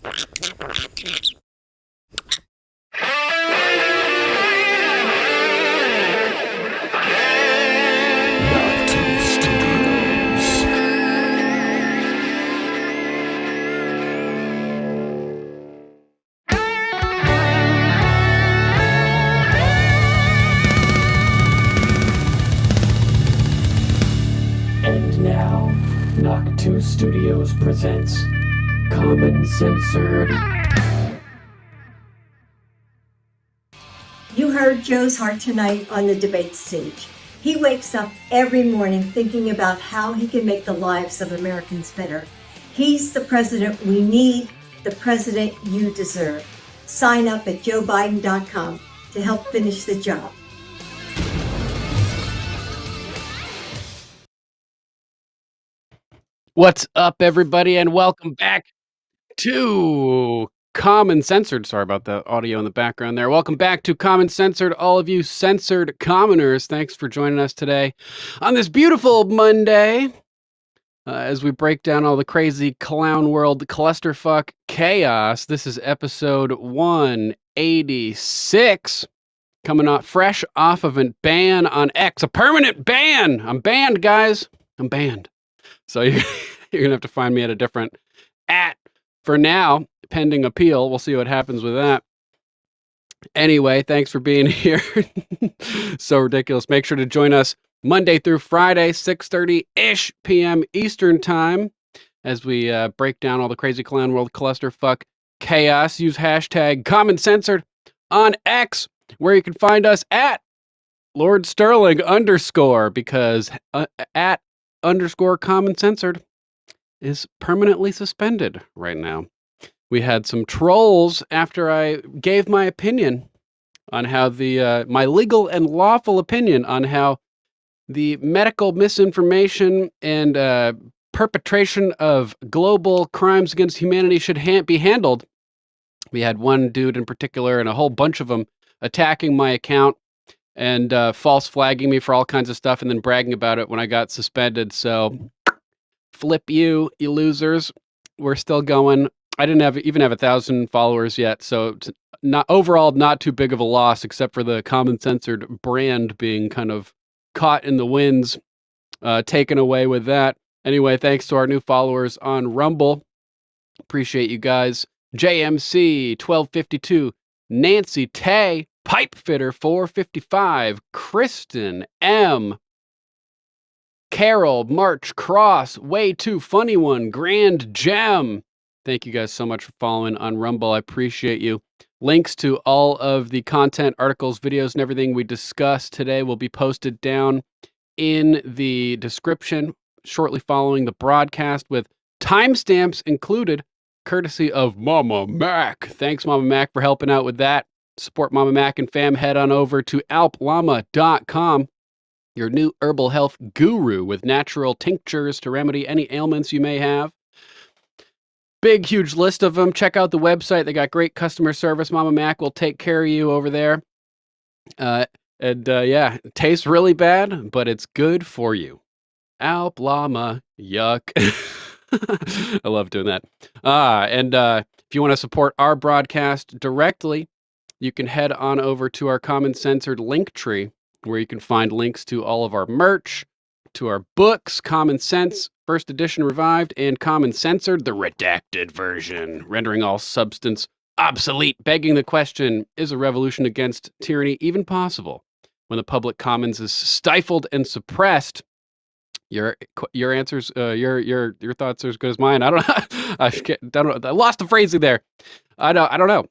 And now, Knock 2 Studios presents Common Censored. You heard Joe's heart tonight on the debate stage. He wakes up every morning thinking about how he can make the lives of Americans better. He's the president we need, the president you deserve. Sign up at joebiden.com to help finish the job. What's up, everybody, and welcome back to Common Censored. Sorry about the audio in the background there. Welcome back to Common Censored, all of you censored commoners. Thanks for joining us today on this beautiful Monday as we break down all the crazy clown world clusterfuck chaos. This is episode 186, coming out fresh off of a ban on X, a permanent ban. I'm banned, guys. I'm banned. So you're going to have to find me at a different for now, pending appeal. We'll see what happens with that. Anyway, thanks for being here. So ridiculous. Make sure to join us Monday through Friday, 6:30-ish p.m. Eastern Time, as we break down all the crazy clown world clusterfuck chaos. Use hashtag CommonCensored on X, where you can find us at Lord Sterling _ because at _ Common Censored is permanently suspended right now. We had some trolls after I gave my opinion on how my legal and lawful opinion on how the medical misinformation and perpetration of global crimes against humanity should be handled. We had one dude in particular and a whole bunch of them attacking my account and false flagging me for all kinds of stuff and then bragging about it when I got suspended. So flip you losers. We're still going. I didn't even have 1,000 followers yet, so it's not too big of a loss, except for the Common Censored brand being kind of caught in the winds, taken away with that. Anyway, thanks to our new followers on Rumble. Appreciate you guys. JMC 1252, Nancy Tay, Pipefitter 455, Kristen M, Carol, March Cross, Way Too Funny One, Grand Gem. Thank you guys so much for following on Rumble. I appreciate you. Links to all of the content, articles, videos, and everything we discussed today will be posted down in the description shortly following the broadcast, with timestamps included, courtesy of Mama Mac. Thanks, Mama Mac, for helping out with that. Support Mama Mac and fam. Head on over to alplama.com, your new herbal health guru with natural tinctures to remedy any ailments you may have. Big, huge list of them. Check out the website. They got great customer service. Mama Mac will take care of you over there. Yeah, it tastes really bad, but it's good for you. Alp Llama, yuck. I love doing that. And if you want to support our broadcast directly, you can head on over to our Common Censored link tree, where you can find links to all of our merch, to our books, Common Sense, First Edition Revived, and Common Censored, the redacted version, rendering all substance obsolete, begging the question, is a revolution against tyranny even possible when the public commons is stifled and suppressed? Your answers, your thoughts are as good as mine. I don't know. I lost the phrasing there. I don't know.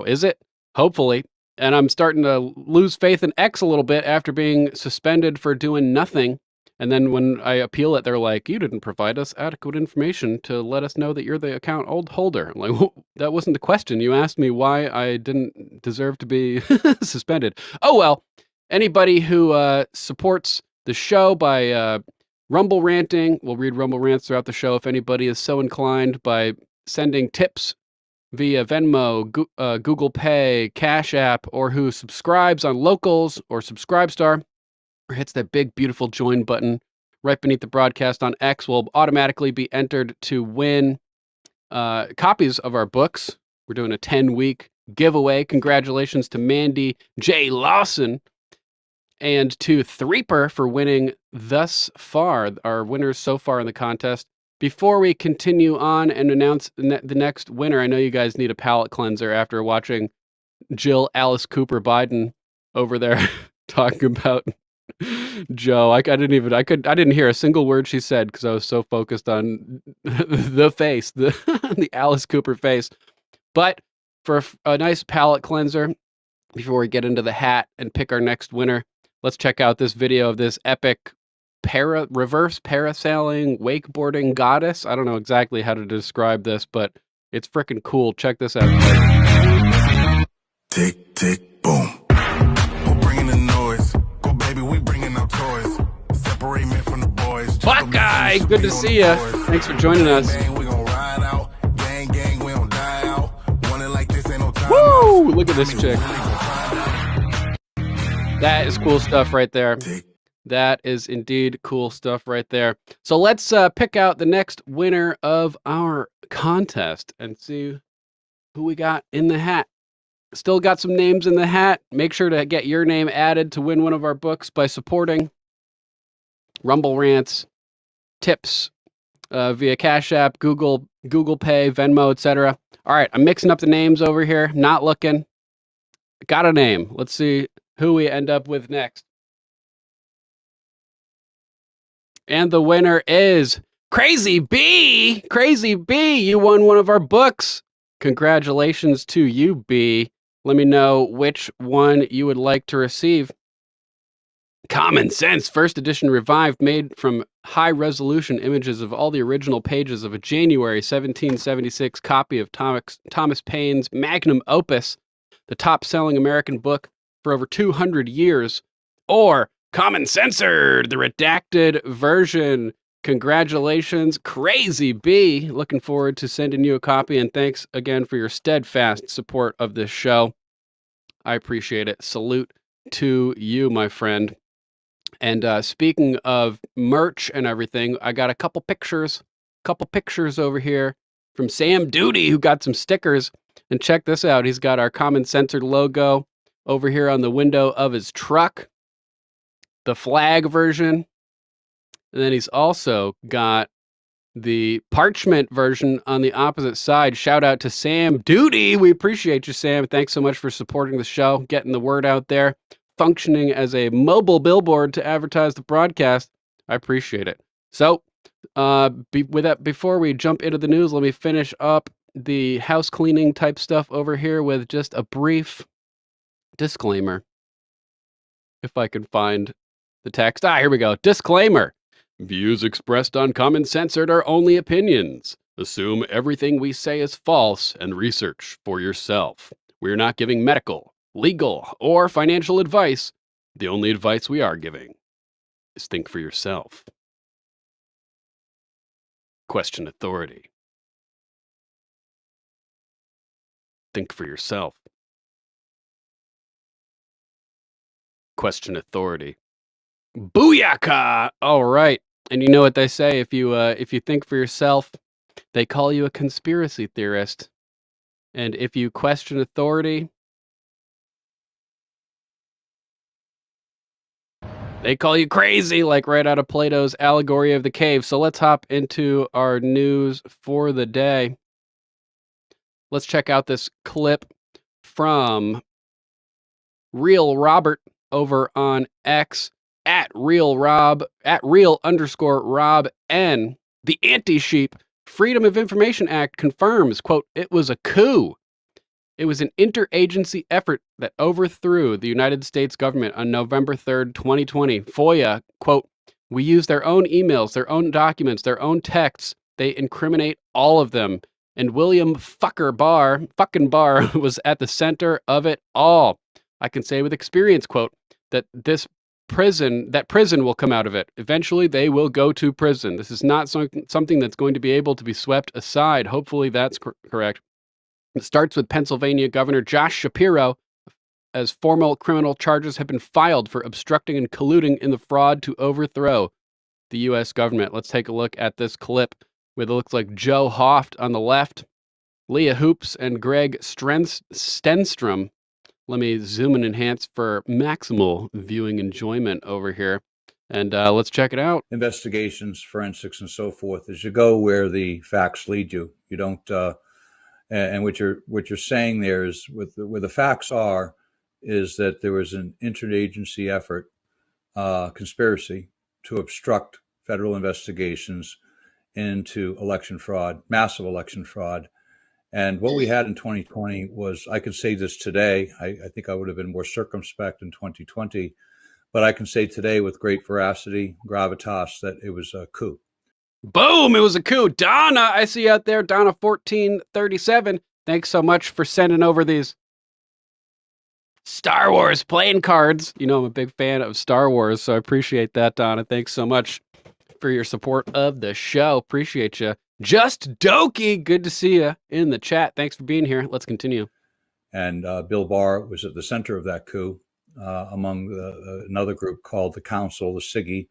Is it? Hopefully. And I'm starting to lose faith in X a little bit after being suspended for doing nothing. And then when I appeal it, they're like, you didn't provide us adequate information to let us know that you're the account holder. I'm like, that wasn't the question. You asked me why I didn't deserve to be suspended. Oh, well, anybody who supports the show by Rumble ranting, we'll read Rumble rants throughout the show if anybody is so inclined, by sending tips via Venmo, Google Pay, Cash App, or who subscribes on Locals or Subscribestar, or hits that big, beautiful join button right beneath the broadcast on X, will automatically be entered to win copies of our books. We're doing a 10-week giveaway. Congratulations to Mandy J. Lawson and to Threeper for winning thus far, our winners so far in the contest. Before we continue on and announce the next winner, I know you guys need a palate cleanser after watching Jill Alice Cooper Biden over there talking about Joe. I didn't hear a single word she said because I was so focused on the face, the Alice Cooper face. But for a nice palate cleanser, before we get into the hat and pick our next winner, let's check out this video of this epic reverse parasailing wakeboarding goddess. I don't know exactly how to describe this, but it's freaking cool. Check this out. Tick, tick, boom. We're bringing the noise. Go, baby, we bringing our toys. Separate men from the boys. Buckeye, good to see you. Thanks for joining us. We gonna ride out. Gang, gang, we don't die out. Want it like this, ain't no time. Woo! Look at this chick. That is cool stuff right there. That is indeed cool stuff right there. So let's pick out the next winner of our contest and see who we got in the hat. Still got some names in the hat. Make sure to get your name added to win one of our books by supporting Rumble Rants, tips via Cash App, Google Pay, Venmo, etc. All right, I'm mixing up the names over here. Not looking. Got a name. Let's see who we end up with next. And the winner is Crazy B. Crazy B, you won one of our books. Congratulations to you, B. Let me know which one you would like to receive. Common Sense, first edition revived, made from high-resolution images of all the original pages of a January 1776 copy of Thomas Paine's magnum opus, the top-selling American book for over 200 years, or Common Censored, the redacted version. Congratulations, Crazy B. Looking forward to sending you a copy, and thanks again for your steadfast support of this show. I appreciate it. Salute to you, my friend. And speaking of merch and everything, I got a couple pictures over here from Sam Duty, who got some stickers. And check this out. He's got our Common Censored logo over here on the window of his truck, the flag version. And then he's also got the parchment version on the opposite side. Shout out to Sam Duty. We appreciate you, Sam. Thanks so much for supporting the show, getting the word out there, functioning as a mobile billboard to advertise the broadcast. I appreciate it. So before we jump into the news, let me finish up the house cleaning type stuff over here with just a brief disclaimer. If I can find the text. Here we go. Disclaimer. Views expressed on Common Censored are only opinions. Assume everything we say is false and research for yourself. We are not giving medical, legal, or financial advice. The only advice we are giving is think for yourself. Question authority. Think for yourself. Question authority. Booyaka! All right. And you know what they say, if you think for yourself, they call you a conspiracy theorist. And if you question authority, they call you crazy, like right out of Plato's Allegory of the Cave. So let's hop into our news for the day. Let's check out this clip from Real Robert over on X. At @real_Rob N. The anti-sheep Freedom of Information Act confirms, quote, it was a coup. It was an interagency effort that overthrew the United States government on November 3rd, 2020. FOIA, quote, we use their own emails, their own documents, their own texts. They incriminate all of them. And William fucking Barr was at the center of it all. I can say with experience, quote, that prison will come out of it. Eventually, they will go to prison. This is not something that's going to be able to be swept aside. Hopefully, that's correct. It starts with Pennsylvania Governor Josh Shapiro, as formal criminal charges have been filed for obstructing and colluding in the fraud to overthrow the U.S. government. Let's take a look at this clip with it looks like Joe Hoft on the left, Leah Hoops and Greg Stenstrom. Let me zoom and enhance for maximal viewing enjoyment over here. And let's check it out. Investigations, forensics, and so forth is you go where the facts lead you. You don't, and what you're saying there is where the facts are is that there was an interagency effort, conspiracy to obstruct federal investigations into election fraud, massive election fraud. And what we had in 2020 was, I could say this today, I think I would have been more circumspect in 2020, but I can say today with great veracity, gravitas, that it was a coup. Boom! It was a coup. Donna, I see you out there, Donna 1437. Thanks so much for sending over these Star Wars playing cards. You know, I'm a big fan of Star Wars, so I appreciate that, Donna. Thanks so much for your support of the show. Appreciate you. Just Dokie, good to see you in the chat. Thanks for being here. Let's continue. And Bill Barr was at the center of that coup, among another group called the Council, the SIGI,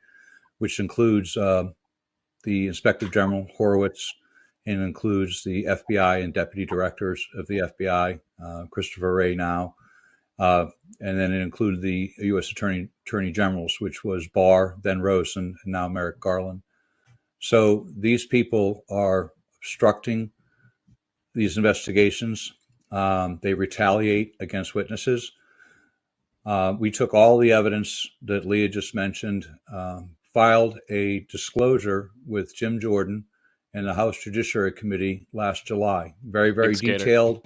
which includes the Inspector General Horowitz, and includes the FBI and deputy directors of the FBI, Christopher Wray now, and then it included the U.S. Attorney Generals, which was Barr, then Rosen, and now Merrick Garland. So these people are obstructing these investigations. They retaliate against witnesses. We took all the evidence that Leah just mentioned, filed a disclosure with Jim Jordan and the House Judiciary Committee last July. Very, very detailed,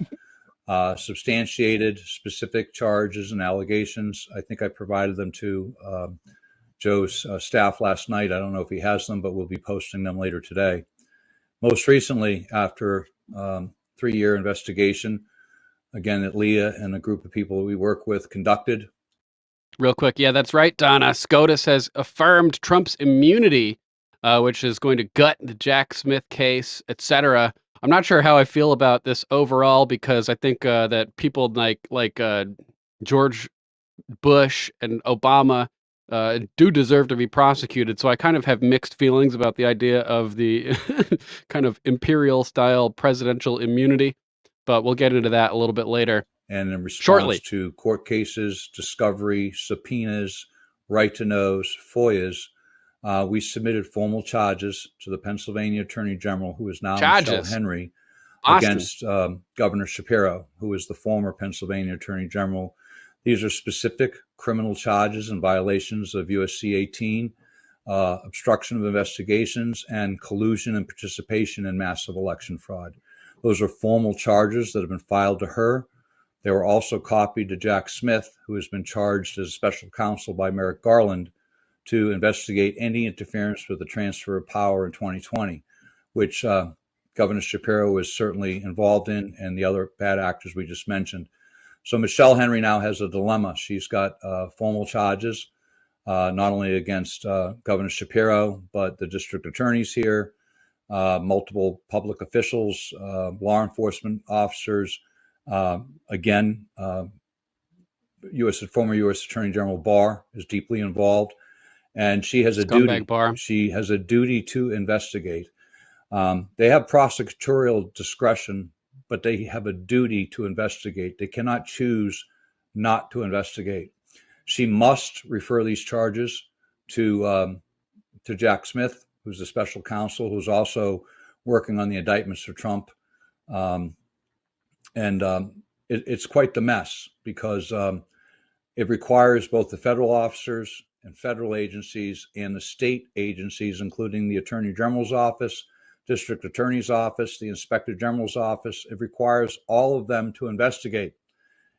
substantiated, specific charges and allegations. I think I provided them to Joe's staff last night. I don't know if he has them, but we'll be posting them later today. Most recently, after 3-year investigation, again, that Leah and a group of people we work with conducted. Real quick, yeah, that's right, Donna. SCOTUS has affirmed Trump's immunity, which is going to gut the Jack Smith case, etc. I'm not sure how I feel about this overall, because I think that people like George Bush and Obama do deserve to be prosecuted. So I kind of have mixed feelings about the idea of the kind of imperial-style presidential immunity, but we'll get into that a little bit later. And in response shortly to court cases, discovery, subpoenas, right to knows, FOIAs, we submitted formal charges to the Pennsylvania Attorney General, who is now Michelle Henry, against Governor Shapiro, who is the former Pennsylvania Attorney General. These are specific criminal charges and violations of USC 18, obstruction of investigations, and collusion and participation in massive election fraud. Those are formal charges that have been filed to her. They were also copied to Jack Smith, who has been charged as special counsel by Merrick Garland to investigate any interference with the transfer of power in 2020, which Governor Shapiro was certainly involved in, and the other bad actors we just mentioned. So Michelle Henry now has a dilemma. She's got formal charges, not only against Governor Shapiro, but the district attorneys here, multiple public officials, law enforcement officers, again, former U.S. Attorney General Barr is deeply involved, and she has a duty. Barr. She has a duty to investigate. They have prosecutorial discretion, but they have a duty to investigate. They cannot choose not to investigate. She must refer these charges to Jack Smith, who's the special counsel, who's also working on the indictments for Trump. It's quite the mess, because it requires both the federal officers and federal agencies and the state agencies, including the Attorney General's office, District Attorney's office, the Inspector General's office. It requires all of them to investigate.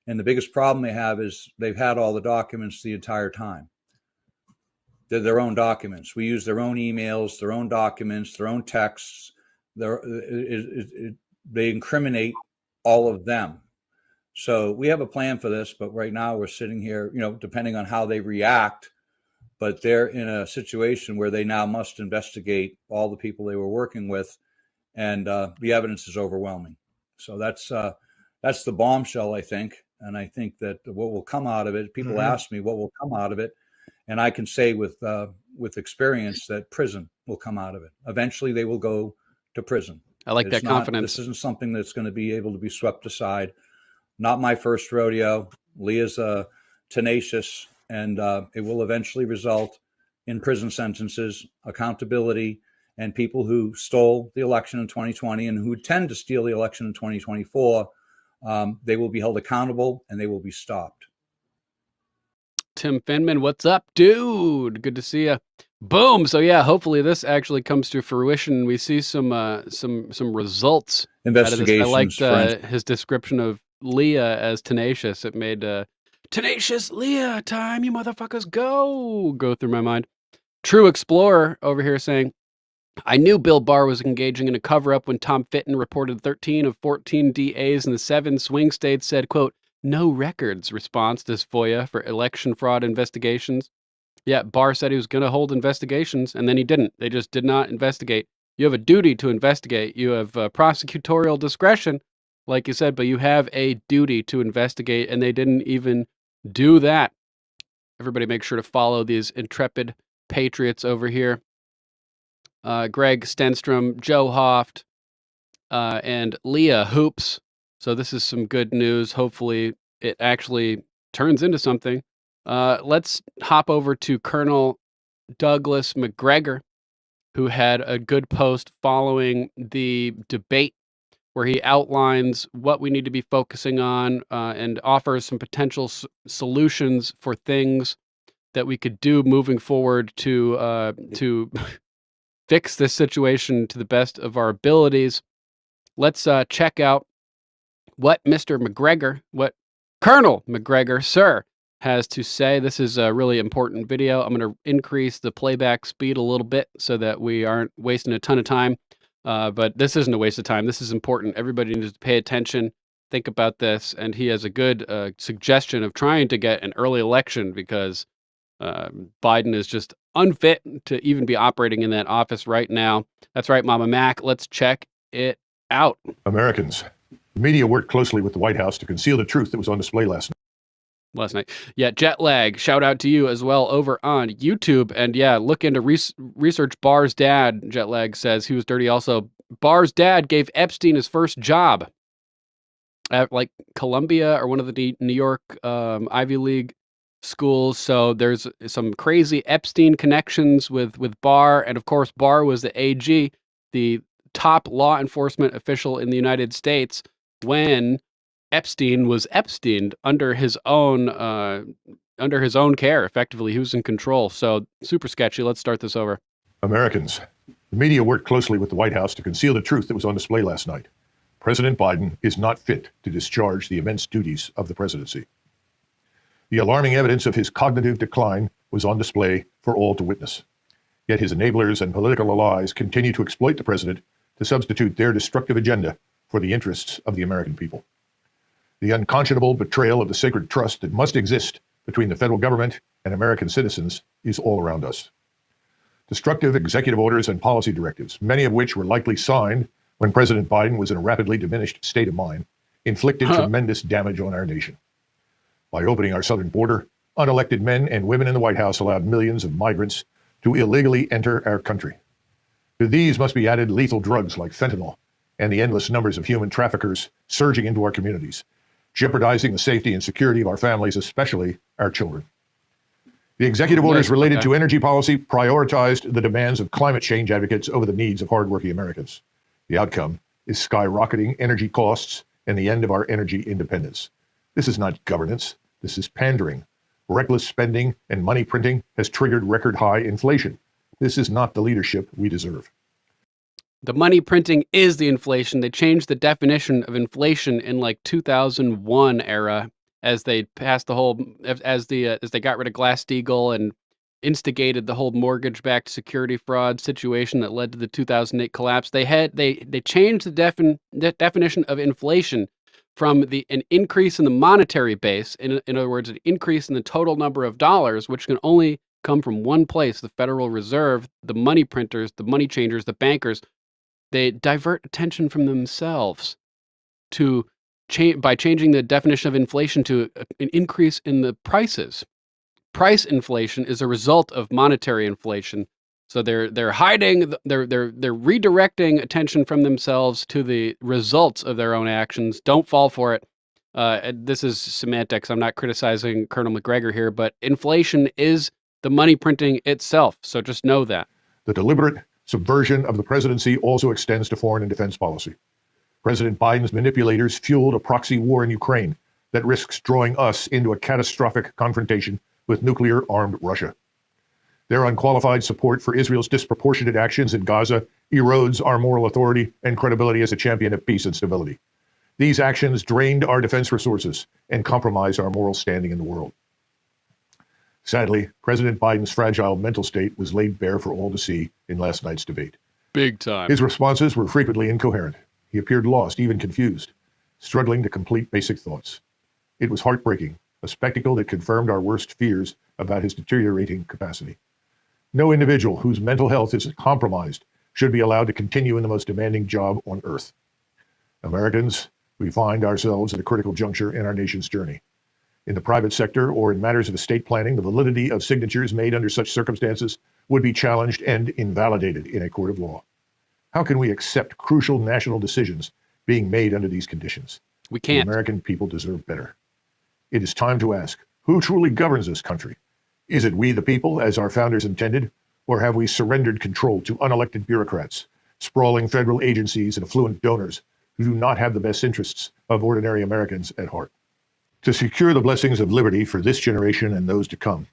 And the biggest problem they have is they've had all the documents the entire time. They're their own documents. We use their own emails, their own documents, their own texts. They incriminate all of them. So we have a plan for this, but right now we're sitting here, depending on how they react, but they're in a situation where they now must investigate all the people they were working with, and the evidence is overwhelming. So that's the bombshell, I think. And I think that what will come out of it, people ask me what will come out of it, and I can say with experience that prison will come out of it. Eventually they will go to prison. I like that confidence. This isn't something that's going to be able to be swept aside. Not my first rodeo. Leah's tenacious, and it will eventually result in prison sentences, accountability, and people who stole the election in 2020 and who tend to steal the election in 2024, they will be held accountable and they will be stopped. Tim Finman, what's up, dude? Good to see you. Boom. So yeah, hopefully this actually comes to fruition. We see some results. Investigations. I liked his description of Leah as tenacious. It made tenacious Leah time, you motherfuckers, go through my mind. True Explorer over here saying, I knew Bill Barr was engaging in a cover-up when Tom Fitton reported 13 of 14 DAs in the 7 swing states said, quote, no records response to FOIA for election fraud investigations. Yeah, Barr said he was going to hold investigations, and then he didn't. They just did not investigate. You have a duty to investigate. You have prosecutorial discretion, like you said, but you have a duty to investigate, and they didn't even do that. Everybody make sure to follow these intrepid patriots over here. Greg Stenstrom, Joe Hoft, and Leah Hoops. So this is some good news. Hopefully it actually turns into something. Let's hop over to Colonel Douglas MacGregor, who had a good post following the debate where he outlines what we need to be focusing on and offers some potential solutions for things that we could do moving forward to fix this situation to the best of our abilities. Let's check out what Mr. MacGregor, what Colonel MacGregor, sir, has to say. This is a really important video. I'm going to increase the playback speed a little bit so that we aren't wasting a ton of time. But this isn't a waste of time. This is important. Everybody needs to pay attention, think about this. And he has a good suggestion of trying to get an early election because Biden is just unfit to even be operating in that office right now. That's right, Mama Mac. Let's check it out. Americans, the media worked closely with the White House to conceal the truth that was on display last night. Yeah, jet lag. Shout out to you as well over on YouTube. And yeah, look into research Barr's dad. Jet lag says he was dirty also. Barr's dad gave Epstein his first job at like Columbia or one of the New York Ivy League schools. So there's some crazy Epstein connections with Barr. And of course, Barr was the AG, the top law enforcement official in the United States when Epstein was Epsteined under his own care. Effectively, he was in control. So super sketchy. Let's start this over. Americans, the media worked closely with the White House to conceal the truth that was on display last night. President Biden is not fit to discharge the immense duties of the presidency. The alarming evidence of his cognitive decline was on display for all to witness. Yet his enablers and political allies continue to exploit the president to substitute their destructive agenda for the interests of the American people. The unconscionable betrayal of the sacred trust that must exist between the federal government and American citizens is all around us. Destructive executive orders and policy directives, many of which were likely signed when President Biden was in a rapidly diminished state of mind, inflicted tremendous damage on our nation. By opening our southern border, unelected men and women in the White House allowed millions of migrants to illegally enter our country. To these must be added lethal drugs like fentanyl and the endless numbers of human traffickers surging into our communities, jeopardizing the safety and security of our families, especially our children. The executive orders related to energy policy prioritized the demands of climate change advocates over the needs of hardworking Americans. The outcome is skyrocketing energy costs and the end of our energy independence. This is not governance. This is pandering. Reckless spending and money printing has triggered record high inflation. This is not the leadership we deserve. The money printing is the inflation. They changed the definition of inflation in like 2001 era as they passed the whole, as they got rid of Glass-Steagall and instigated the whole mortgage-backed security fraud situation that led to the 2008 collapse. They changed the definition of inflation from an increase in the monetary base, in other words, an increase in the total number of dollars, which can only come from one place, the Federal Reserve, the money printers, the money changers, the bankers. They divert attention from themselves to by changing the definition of inflation to an increase in the prices. Price inflation is a result of monetary inflation. So they're hiding, they're redirecting attention from themselves to the results of their own actions. Don't fall for it. This is semantics. I'm not criticizing Colonel McGregor here, but inflation is the money printing itself. So just know that. The deliberate subversion of the presidency also extends to foreign and defense policy. President Biden's manipulators fueled a proxy war in Ukraine that risks drawing us into a catastrophic confrontation with nuclear-armed Russia. Their unqualified support for Israel's disproportionate actions in Gaza erodes our moral authority and credibility as a champion of peace and stability. These actions drained our defense resources and compromised our moral standing in the world. Sadly, President Biden's fragile mental state was laid bare for all to see in last night's debate. Big time. His responses were frequently incoherent. He appeared lost, even confused, struggling to complete basic thoughts. It was heartbreaking, a spectacle that confirmed our worst fears about his deteriorating capacity. No individual whose mental health is compromised should be allowed to continue in the most demanding job on earth. Americans, we find ourselves at a critical juncture in our nation's journey. In the private sector or in matters of estate planning, the validity of signatures made under such circumstances would be challenged and invalidated in a court of law. How can we accept crucial national decisions being made under these conditions? We can't. The American people deserve better. It is time to ask, who truly governs this country? Is it we the people, as our founders intended, or have we surrendered control to unelected bureaucrats, sprawling federal agencies, and affluent donors who do not have the best interests of ordinary Americans at heart? To secure the blessings of liberty for this generation and those to come,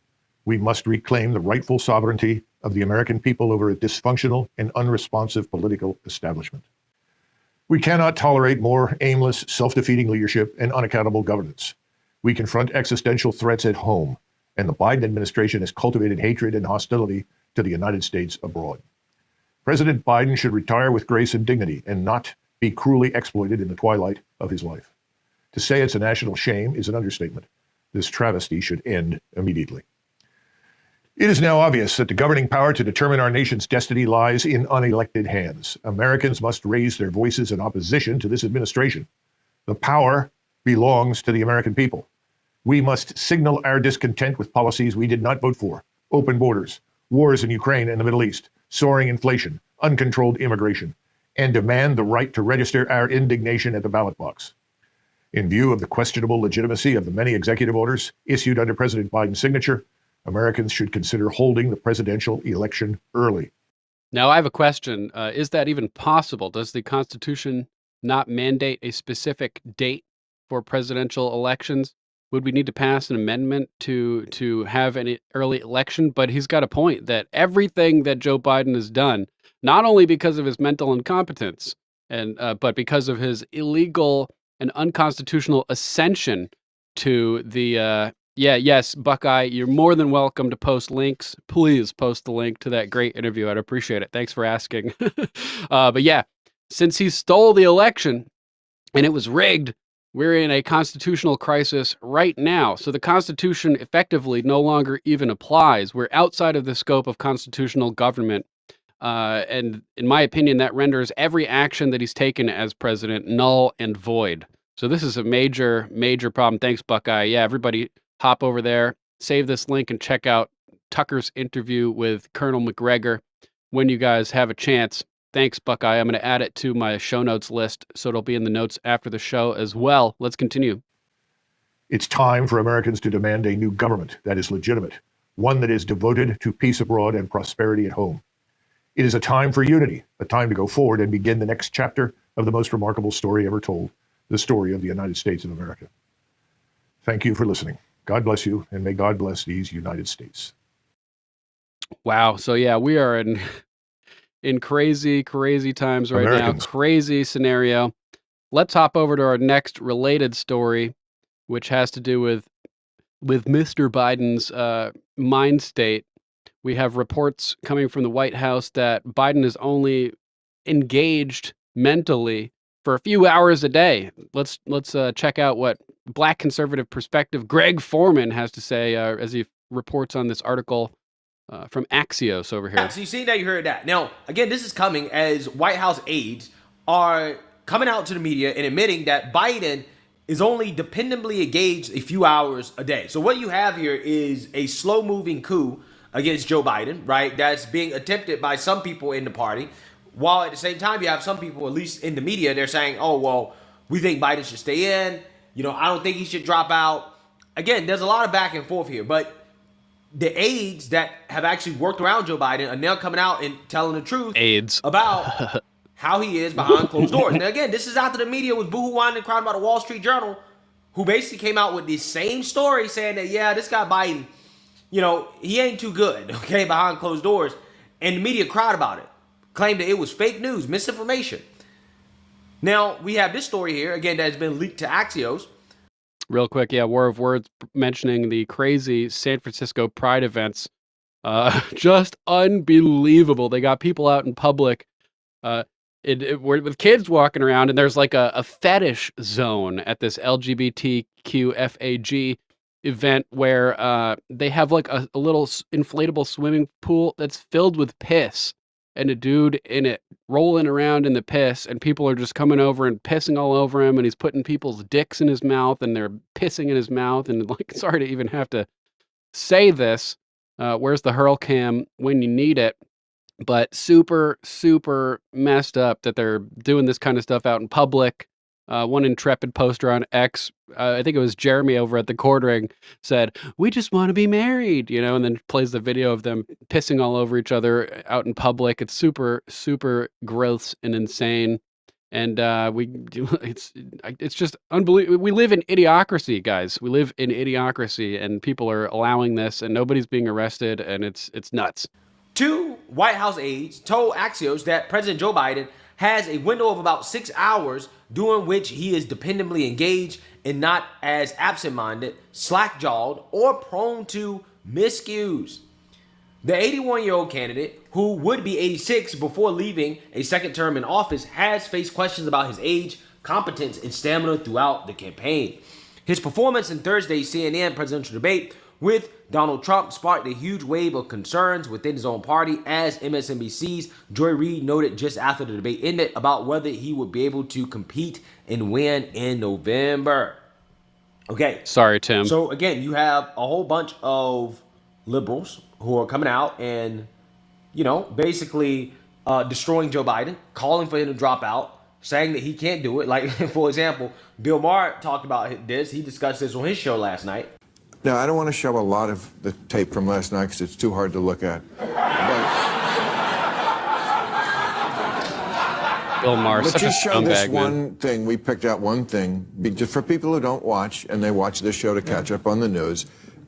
we must reclaim the rightful sovereignty of the American people over a dysfunctional and unresponsive political establishment. We cannot tolerate more aimless, self-defeating leadership and unaccountable governance. We confront existential threats at home, and the Biden administration has cultivated hatred and hostility to the United States abroad. President Biden should retire with grace and dignity and not be cruelly exploited in the twilight of his life. To say it's a national shame is an understatement. This travesty should end immediately. It is now obvious that the governing power to determine our nation's destiny lies in unelected hands. Americans must raise their voices in opposition to this administration. The power belongs to the American people. We must signal our discontent with policies we did not vote for: open borders, wars in Ukraine and the Middle East, soaring inflation, uncontrolled immigration, and demand the right to register our indignation at the ballot box. In view of the questionable legitimacy of the many executive orders issued under President Biden's signature, Americans should consider holding the presidential election early. Now, I have a question. Is that even possible? Does the Constitution not mandate a specific date for presidential elections? Would we need to pass an amendment to have an early election? But he's got a point that everything that Joe Biden has done, not only because of his mental incompetence, but because of his illegal and unconstitutional ascension to the yes, Buckeye, you're more than welcome to post links. Please post the link to that great interview. I'd appreciate it. Thanks for asking. But yeah, since he stole the election and it was rigged, we're in a constitutional crisis right now. So the Constitution effectively no longer even applies. We're outside of the scope of constitutional government. And in my opinion, that renders every action that he's taken as president null and void. So this is a major, major problem. Thanks, Buckeye. Yeah, everybody hop over there, save this link, and check out Tucker's interview with Colonel McGregor when you guys have a chance. Thanks, Buckeye. I'm going to add it to my show notes list, so it'll be in the notes after the show as well. Let's continue. It's time for Americans to demand a new government that is legitimate, one that is devoted to peace abroad and prosperity at home. It is a time for unity, a time to go forward and begin the next chapter of the most remarkable story ever told, the story of the United States of America. Thank you for listening. God bless you, and may God bless these United States. Wow. So yeah, we are in crazy, crazy times right Americans. now. Crazy scenario. Let's hop over to our next related story, which has to do with Mr. Biden's mind state. We have reports coming from the White House that Biden is only engaged mentally for a few hours a day. Let's check out what Black conservative perspective Greg Foreman has to say as he reports on this article from Axios over here. So you see that, you heard that. Now, again, this is coming as White House aides are coming out to the media and admitting that Biden is only dependably engaged a few hours a day. So what you have here is a slow-moving coup against Joe Biden, right? That's being attempted by some people in the party. While at the same time, you have some people, at least in the media, they're saying, oh, well, we think Biden should stay in. I don't think he should drop out. Again, there's a lot of back and forth here, but the aides that have actually worked around Joe Biden are now coming out and telling the truth about how he is behind closed doors. Now, again, this is after the media was boo-hoo-whining and crying about the Wall Street Journal, who basically came out with the same story saying that, yeah, this guy Biden, he ain't too good, okay, behind closed doors. And the media cried about it, claimed that it was fake news, misinformation. Now, we have this story here, again, that has been leaked to Axios. Real quick, yeah, War of Words mentioning the crazy San Francisco Pride events. Just unbelievable. They got people out in public with kids walking around, and there's like a fetish zone at this LGBTQFAG event where they have like a little inflatable swimming pool that's filled with piss and a dude in it rolling around in the piss, and people are just coming over and pissing all over him, and he's putting people's dicks in his mouth, and they're pissing in his mouth, and like, sorry to even have to say this, where's the hurl cam when you need it? But super, super messed up that they're doing this kind of stuff out in public. One intrepid poster on X, I think it was Jeremy over at the Quartering, said, "We just want to be married," and then plays the video of them pissing all over each other out in public. It's super, super gross and insane. And it's just unbelievable. We live in idiocracy, guys. We live in idiocracy, and people are allowing this, and nobody's being arrested, and it's nuts. 2 White House aides told Axios that President Joe Biden has a window of about 6 hours during which he is dependably engaged and not as absent-minded, slack-jawed, or prone to miscues. The 81-year-old candidate, who would be 86 before leaving a second term in office, has faced questions about his age, competence, and stamina throughout the campaign. His performance in Thursday's CNN presidential debate with Donald Trump sparked a huge wave of concerns within his own party, as MSNBC's Joy Reid noted just after the debate ended about whether he would be able to compete and win in November. Okay. Sorry, Tim. So again, you have a whole bunch of liberals who are coming out and, basically destroying Joe Biden, calling for him to drop out, saying that he can't do it. Like, for example, Bill Maher talked about this. He discussed this on his show last night. Now, I don't want to show a lot of the tape from last night because it's too hard to look at. Bill Maher, But such a just show this scumbag, man. one thing. We picked out one thing just for people who don't watch, and they watch this show to catch up on the news.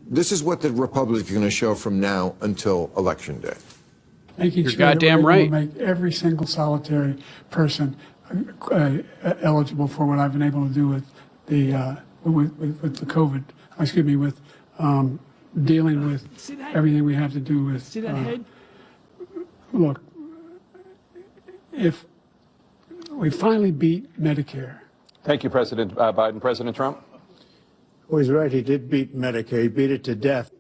This is what the Republicans are going to show from now until Election Day. Making You're sure that goddamn we're able right. to make every single solitary person eligible for what I've been able to do with the with the COVID. Excuse me, with dealing with everything we have to do with. See that head? Look, if we finally beat Medicare. Thank you, President Biden. President Trump? Well, he's right. He did beat Medicare. He beat it to death.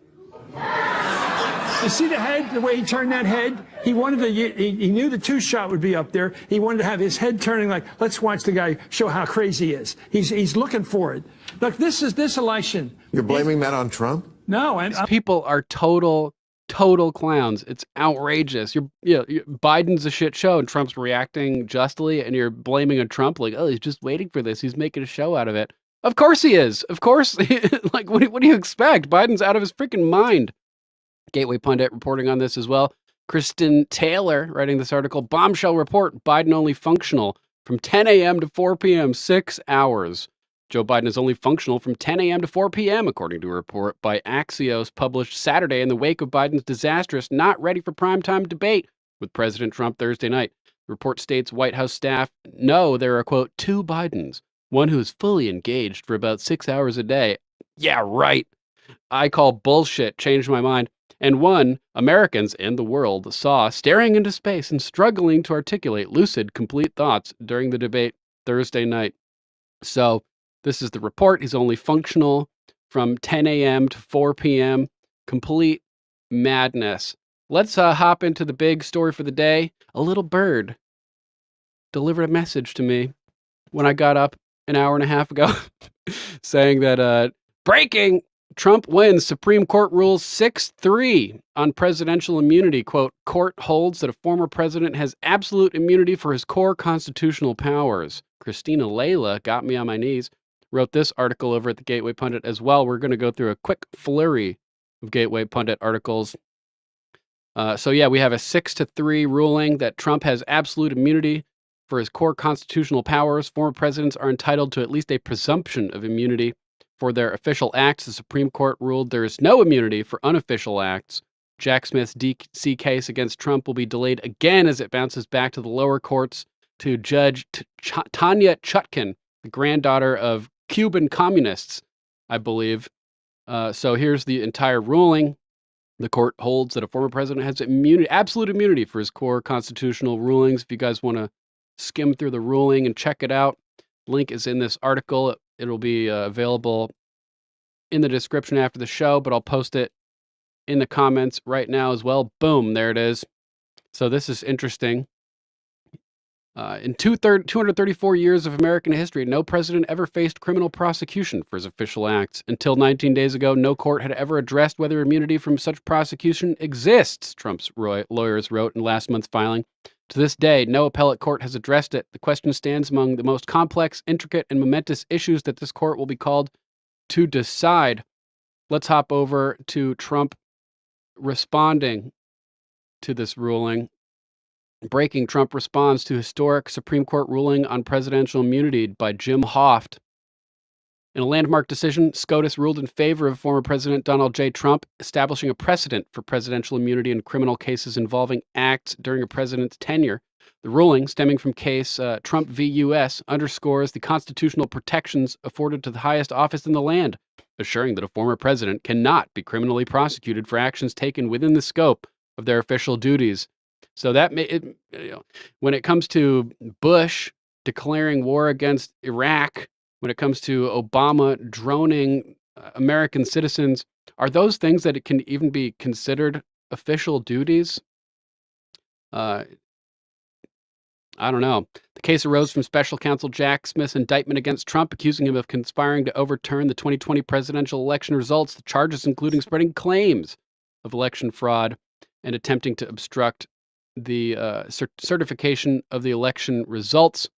You see the head, the way he turned that head? He wanted to, he knew the 2-shot would be up there. He wanted to have his head turning like, let's watch the guy show how crazy he is. He's looking for it. Look, this election. You're blaming that on Trump? No. These people are total clowns. It's outrageous. Biden's a shit show and Trump's reacting justly, and you're blaming on Trump like, oh, he's just waiting for this. He's making a show out of it. Of course he is. Of course. Like, what do you expect? Biden's out of his freaking mind. Gateway Pundit reporting on this as well. Kristen Taylor writing this article. Bombshell report, Biden only functional from 10 a.m. to 4 p.m., 6 hours. Joe Biden is only functional from 10 a.m. to 4 p.m., according to a report by Axios published Saturday in the wake of Biden's disastrous, not ready for primetime debate with President Trump Thursday night. The report states White House staff know there are, quote, 2 Bidens, one who is fully engaged for about 6 hours a day. Yeah, right. I call bullshit, changed my mind. And one Americans and the world saw staring into space and struggling to articulate lucid, complete thoughts during the debate Thursday night. So this is the report. He's only functional from 10 a.m. to 4 p.m. Complete madness. Let's hop into the big story for the day. A little bird delivered a message to me when I got up an hour and a half ago saying that breaking, Trump wins. Supreme Court rules 6-3 on presidential immunity. Quote, court holds that a former president has absolute immunity for his core constitutional powers. Christina Layla got me on my knees. Wrote this article over at the Gateway Pundit as well. We're going to go through a quick flurry of Gateway Pundit articles. So yeah, we have a 6-3 ruling that Trump has absolute immunity for his core constitutional powers. Former presidents are entitled to at least a presumption of immunity for their official acts. The Supreme Court ruled there is no immunity for unofficial acts. Jack Smith's D.C. case against Trump will be delayed again as it bounces back to the lower courts to Judge Tanya Chutkan, the granddaughter of Cuban communists, I believe. So here's the entire ruling. The court holds that a former president has immunity, absolute immunity for his core constitutional rulings. If you guys want to skim through the ruling and check it out, link is in this article. It'll be available in the description after the show, but I'll post it in the comments right now as well. Boom, there it is. So this is interesting. In 234 years of American history, no president ever faced criminal prosecution for his official acts. Until 19 days ago, no court had ever addressed whether immunity from such prosecution exists, Trump's lawyers wrote in last month's filing. To this day, no appellate court has addressed it. The question stands among the most complex, intricate, and momentous issues that this court will be called to decide. Let's hop over to Trump responding to this ruling. Breaking, Trump responds to historic Supreme Court ruling on presidential immunity by Jim Hoft. In a landmark decision, SCOTUS ruled in favor of former President Donald J. Trump, establishing a precedent for presidential immunity in criminal cases involving acts during a president's tenure. The ruling, stemming from case Trump v. U.S., underscores the constitutional protections afforded to the highest office in the land, assuring that a former president cannot be criminally prosecuted for actions taken within the scope of their official duties. So that when it comes to Bush declaring war against Iraq, when it comes to Obama droning American citizens, are those things that it can even be considered official duties? I don't know. The case arose from special counsel Jack Smith's indictment against Trump, accusing him of conspiring to overturn the 2020 presidential election results. The charges including spreading claims of election fraud and attempting to obstruct the certification of the election results.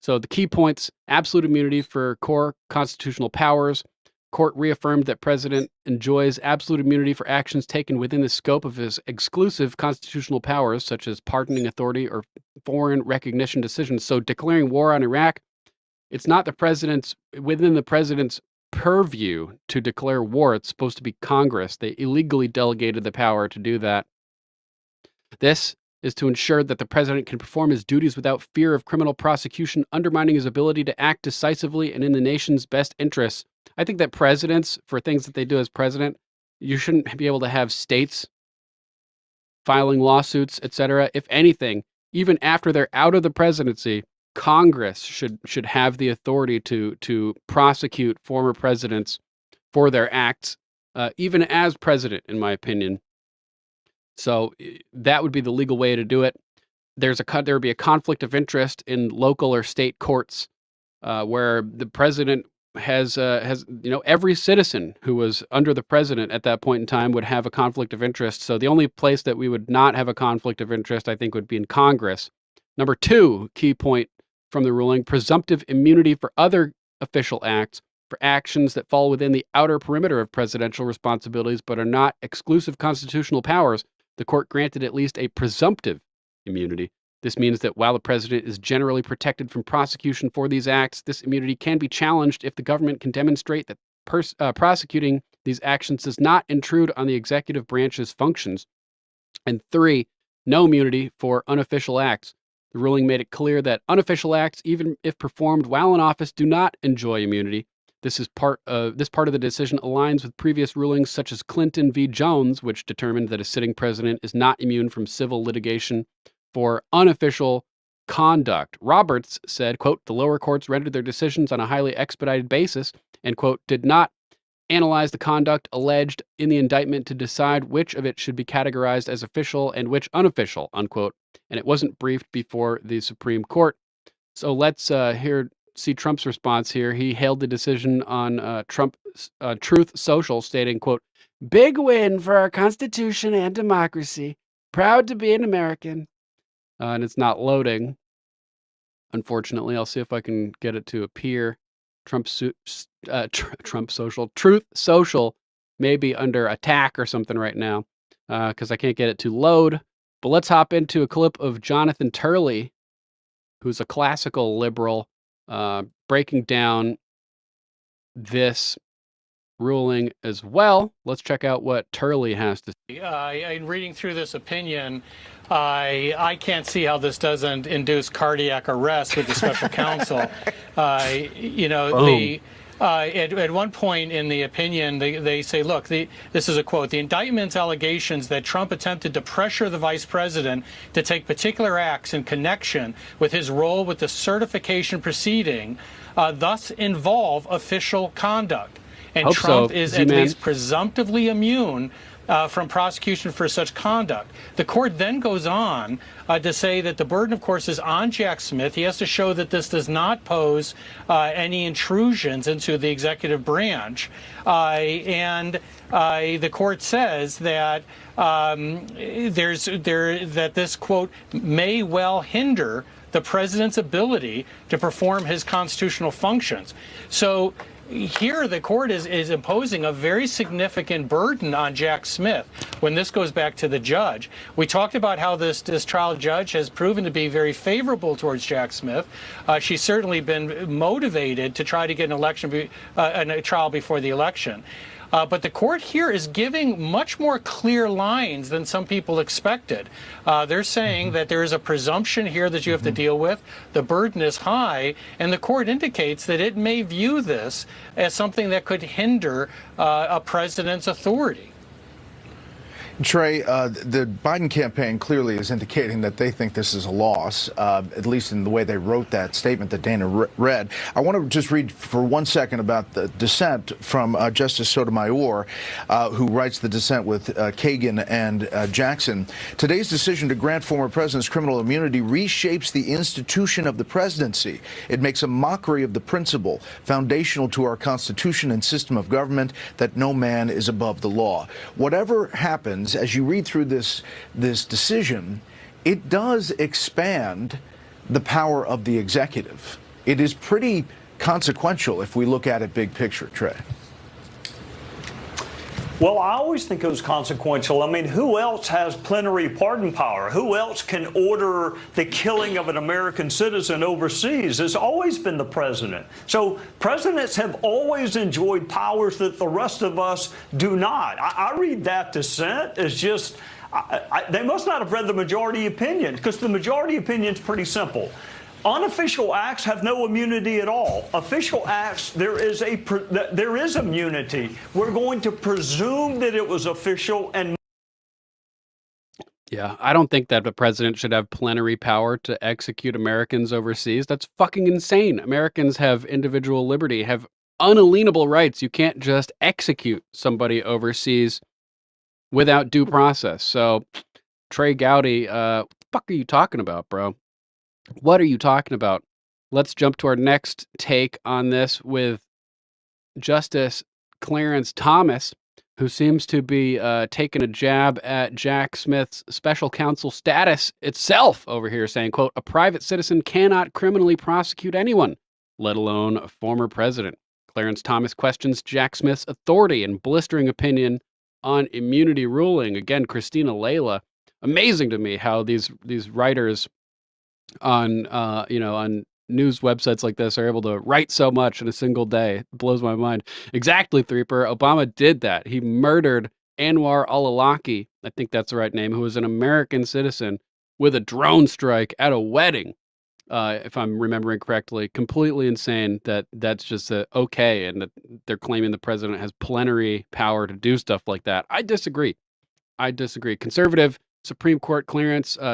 So the key points: absolute immunity for core constitutional powers. Court reaffirmed that president enjoys absolute immunity for actions taken within the scope of his exclusive constitutional powers, such as pardoning authority or foreign recognition decisions. So declaring war on Iraq, it's not within the president's purview to declare war. It's supposed to be Congress. They illegally delegated the power to do that. This is to ensure that the president can perform his duties without fear of criminal prosecution, undermining his ability to act decisively and in the nation's best interests. I think that presidents, for things that they do as president, you shouldn't be able to have states filing lawsuits, etc. If anything, even after they're out of the presidency, Congress should have the authority to prosecute former presidents for their acts, even as president, in my opinion. So that would be the legal way to do it. There would be a conflict of interest in local or state courts, where the president has every citizen who was under the president at that point in time would have a conflict of interest. So the only place that we would not have a conflict of interest, I think, would be in Congress. Number 2, key point from the ruling: presumptive immunity for other official acts for actions that fall within the outer perimeter of presidential responsibilities but are not exclusive constitutional powers. The court granted at least a presumptive immunity. This means that while the president is generally protected from prosecution for these acts, this immunity can be challenged if the government can demonstrate that prosecuting these actions does not intrude on the executive branch's functions. And 3, no immunity for unofficial acts. The ruling made it clear that unofficial acts, even if performed while in office, do not enjoy immunity. This part of the decision aligns with previous rulings such as Clinton v. Jones, which determined that a sitting president is not immune from civil litigation for unofficial conduct. Roberts said, quote, the lower courts rendered their decisions on a highly expedited basis and, quote, did not analyze the conduct alleged in the indictment to decide which of it should be categorized as official and which unofficial, unquote. And it wasn't briefed before the Supreme Court. So let's hear see Trump's response here. He hailed the decision on Truth Social, stating, quote, "Big win for our Constitution and democracy. Proud to be an American." And it's not loading. Unfortunately, I'll see if I can get it to appear. Trump Social, Truth Social may be under attack or something right now because I can't get it to load. But let's hop into a clip of Jonathan Turley, who's a classical liberal, breaking down this ruling as well. Let's check out what Turley has to say. In reading through this opinion, I can't see how this doesn't induce cardiac arrest with the special counsel. At one point in the opinion, they say, look, this is a quote, "The indictment's allegations that Trump attempted to pressure the vice president to take particular acts in connection with his role with the certification proceeding thus involve official conduct. And Hope Trump so, is Z-Man. at least presumptively immune from prosecution for such conduct." The court then goes on to say that the burden, of course, is on Jack Smith. He has to show that this does not pose any intrusions into the executive branch. The court says that that this, quote, "may well hinder the president's ability to perform his constitutional functions." So here the court is imposing a very significant burden on Jack Smith when this goes back to the judge. We talked about how this trial judge has proven to be very favorable towards Jack Smith. She's certainly been motivated to try to get a trial before the election. But the court here is giving much more clear lines than some people expected. They're saying that there is a presumption here that you have to deal with. The burden is high, and the court indicates that it may view this as something that could hinder a president's authority. Trey, the Biden campaign clearly is indicating that they think this is a loss, at least in the way they wrote that statement that Dana read. I want to just read for 1 second about the dissent from Justice Sotomayor, who writes the dissent with Kagan and Jackson. "Today's decision to grant former presidents criminal immunity reshapes the institution of the presidency. It makes a mockery of the principle foundational to our Constitution and system of government that no man is above the law." Whatever happens, as you read through this decision, it does expand the power of the executive. It is pretty consequential if we look at it big picture, Trey. Well, I always think it was consequential. I mean, who else has plenary pardon power? Who else can order the killing of an American citizen overseas? It's always been the president. So presidents have always enjoyed powers that the rest of us do not. I read that dissent as just, they must not have read the majority opinion, because the majority opinion is pretty simple. Unofficial acts have no immunity at all. Official acts, there is immunity. We're going to presume that it was official and. Yeah, I don't think that the president should have plenary power to execute Americans overseas. That's fucking insane. Americans have individual liberty, have unalienable rights. You can't just execute somebody overseas without due process. So, Trey Gowdy, what the fuck are you talking about, bro? What are you talking about? Let's jump to our next take on this with Justice Clarence Thomas, who seems to be taking a jab at Jack Smith's special counsel status itself over here, saying, quote, "A private citizen cannot criminally prosecute anyone, let alone a former president." Clarence Thomas questions Jack Smith's authority and blistering opinion on immunity ruling. Again, Christina Layla. Amazing to me how these writers on on news websites like this are able to write so much in a single day. It blows my mind. Exactly, Threeper. Obama did that. He murdered Anwar al-Awlaki, I think that's the right name, who was an American citizen, with a drone strike at a wedding, if I'm remembering correctly. Completely insane that that's just okay, and that they're claiming the president has plenary power to do stuff like that. I disagree. Conservative Supreme Court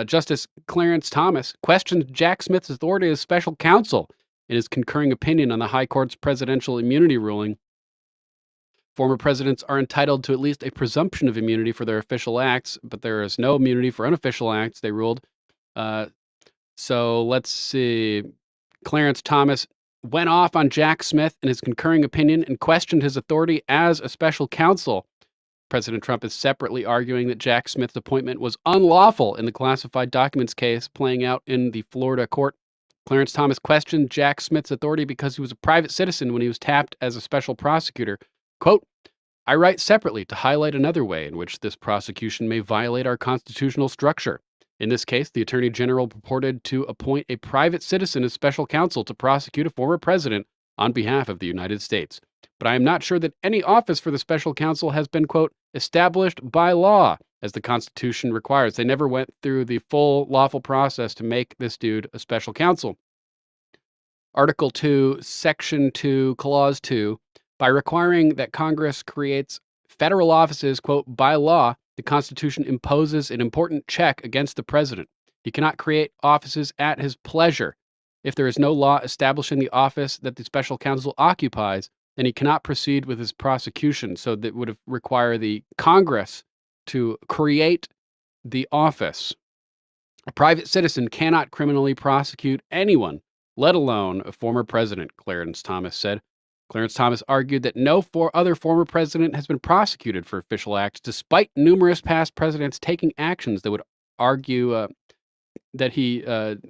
Justice Clarence Thomas questioned Jack Smith's authority as special counsel in his concurring opinion on the High Court's presidential immunity ruling. Former presidents are entitled to at least a presumption of immunity for their official acts, but there is no immunity for unofficial acts, they ruled. So let's see. Clarence Thomas went off on Jack Smith in his concurring opinion and questioned his authority as a special counsel. President Trump is separately arguing that Jack Smith's appointment was unlawful in the classified documents case playing out in the Florida court. Clarence Thomas questioned Jack Smith's authority because he was a private citizen when he was tapped as a special prosecutor. Quote, I write separately to highlight another way in which this prosecution may violate our constitutional structure. In this case, the Attorney General purported to appoint a private citizen as special counsel to prosecute a former president on behalf of the United States. But I am not sure that any office for the special counsel has been, quote, established by law, as the Constitution requires. They never went through the full lawful process to make this dude a special counsel. Article 2, Section 2, Clause 2, by requiring that Congress creates federal offices, quote, by law, the Constitution imposes an important check against the president. He cannot create offices at his pleasure. If there is no law establishing the office that the special counsel occupies, then he cannot proceed with his prosecution. So that would require the Congress to create the office. A private citizen cannot criminally prosecute anyone, let alone a former president, Clarence Thomas said. Clarence Thomas argued that no other former president has been prosecuted for official acts, despite numerous past presidents taking actions that would argue that he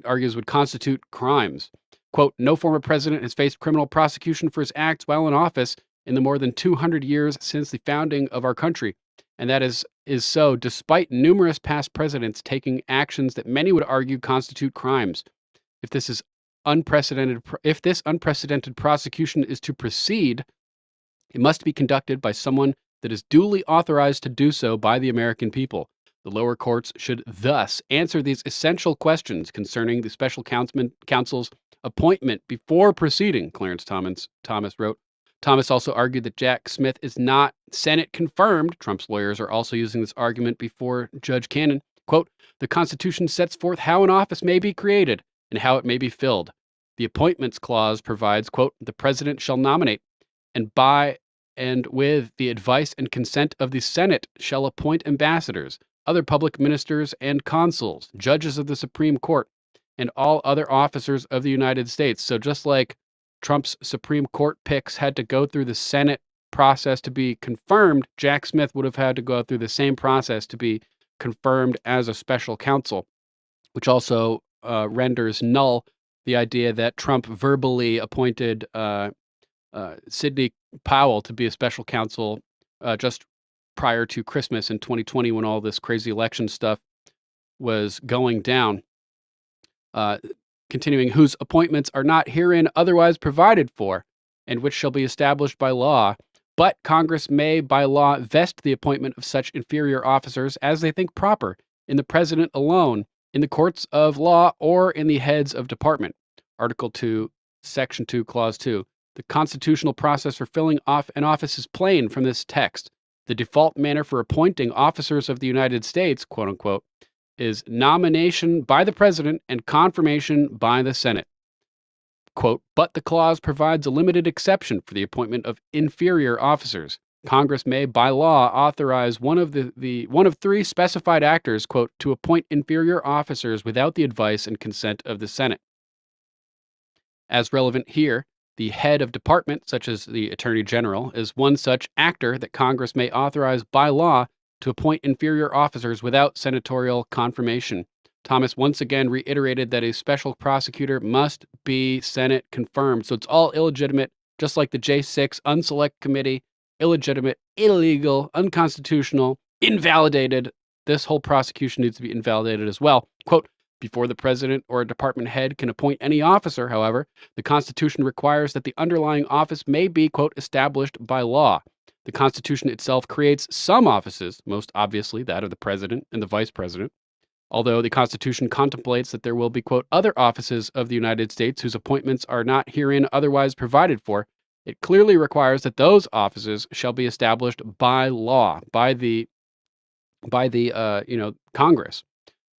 argues would constitute crimes. Quote, no former president has faced criminal prosecution for his acts while in office in the more than 200 years since the founding of our country. And that is so despite numerous past presidents taking actions that many would argue constitute crimes. If this unprecedented prosecution is to proceed, it must be conducted by someone that is duly authorized to do so by the American people. The lower courts should thus answer these essential questions concerning the special counsel's appointment before proceeding, Clarence Thomas wrote. Thomas also argued that Jack Smith is not Senate confirmed. Trump's lawyers are also using this argument before Judge Cannon. Quote, the Constitution sets forth how an office may be created and how it may be filled. The Appointments Clause provides, quote, the president shall nominate and by and with the advice and consent of the Senate shall appoint ambassadors, other public ministers and consuls, judges of the Supreme Court, and all other officers of the United States. So just like Trump's Supreme Court picks had to go through the Senate process to be confirmed, Jack Smith would have had to go through the same process to be confirmed as a special counsel, which also renders null the idea that Trump verbally appointed Sidney Powell to be a special counsel just prior to Christmas in 2020 when all this crazy election stuff was going down. Continuing, whose appointments are not herein otherwise provided for, and which shall be established by law, but Congress may by law vest the appointment of such inferior officers as they think proper in the president alone, in the courts of law, or in the heads of department. Article 2, Section 2, Clause 2. The constitutional process for filling off an office is plain from this text. The default manner for appointing officers of the United States, quote unquote, is nomination by the president and confirmation by the Senate. Quote, but the clause provides a limited exception for the appointment of inferior officers. Congress may, by law, authorize one of three specified actors, quote, to appoint inferior officers without the advice and consent of the Senate. As relevant here, the head of department, such as the Attorney General, is one such actor that Congress may authorize by law to appoint inferior officers without senatorial confirmation. Thomas once again reiterated that a special prosecutor must be Senate confirmed. So it's all illegitimate, just like the J6 Unselect Committee, illegitimate, illegal, unconstitutional, invalidated. This whole prosecution needs to be invalidated as well. Quote, before the president or a department head can appoint any officer, however, the Constitution requires that the underlying office may be, quote, established by law. The Constitution itself creates some offices, most obviously that of the president and the vice president, although the Constitution contemplates that there will be, quote, other offices of the United States whose appointments are not herein otherwise provided for. It clearly requires that those offices shall be established by law, by the Congress.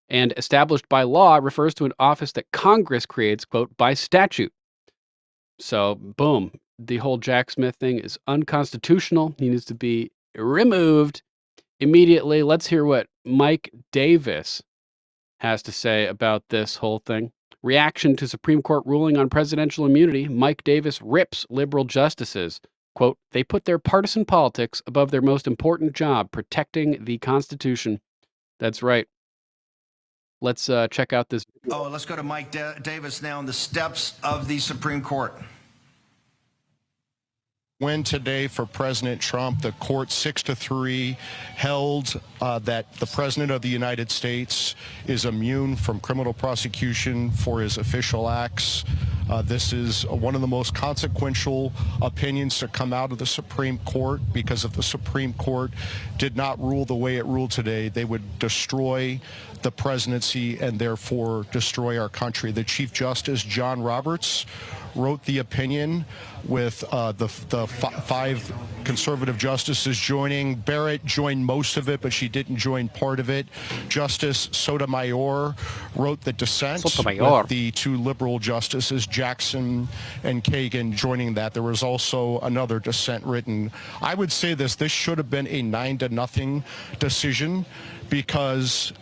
And established by law refers to an office that Congress creates, quote, by statute. So, boom, the whole Jack Smith thing is unconstitutional. He needs to be removed immediately. Let's hear what Mike Davis has to say about this whole thing. Reaction to Supreme Court ruling on presidential immunity, Mike Davis rips liberal justices. Quote, they put their partisan politics above their most important job, protecting the Constitution. That's right. Let's check out this. Oh, let's go to Mike Davis now on the steps of the Supreme Court. Win today for President Trump. The court 6-3 held that the President of the United States is immune from criminal prosecution for his official acts. This is one of the most consequential opinions to come out of the Supreme Court, because if the Supreme Court did not rule the way it ruled today, they would destroy the presidency and therefore destroy our country. The Chief Justice, John Roberts, wrote the opinion with the five conservative justices joining. Barrett joined most of it, but she didn't join part of it. Justice Sotomayor wrote the dissent with the two liberal justices, Jackson and Kagan, joining that. There was also another dissent written. I would say this should have been a 9-0 decision, because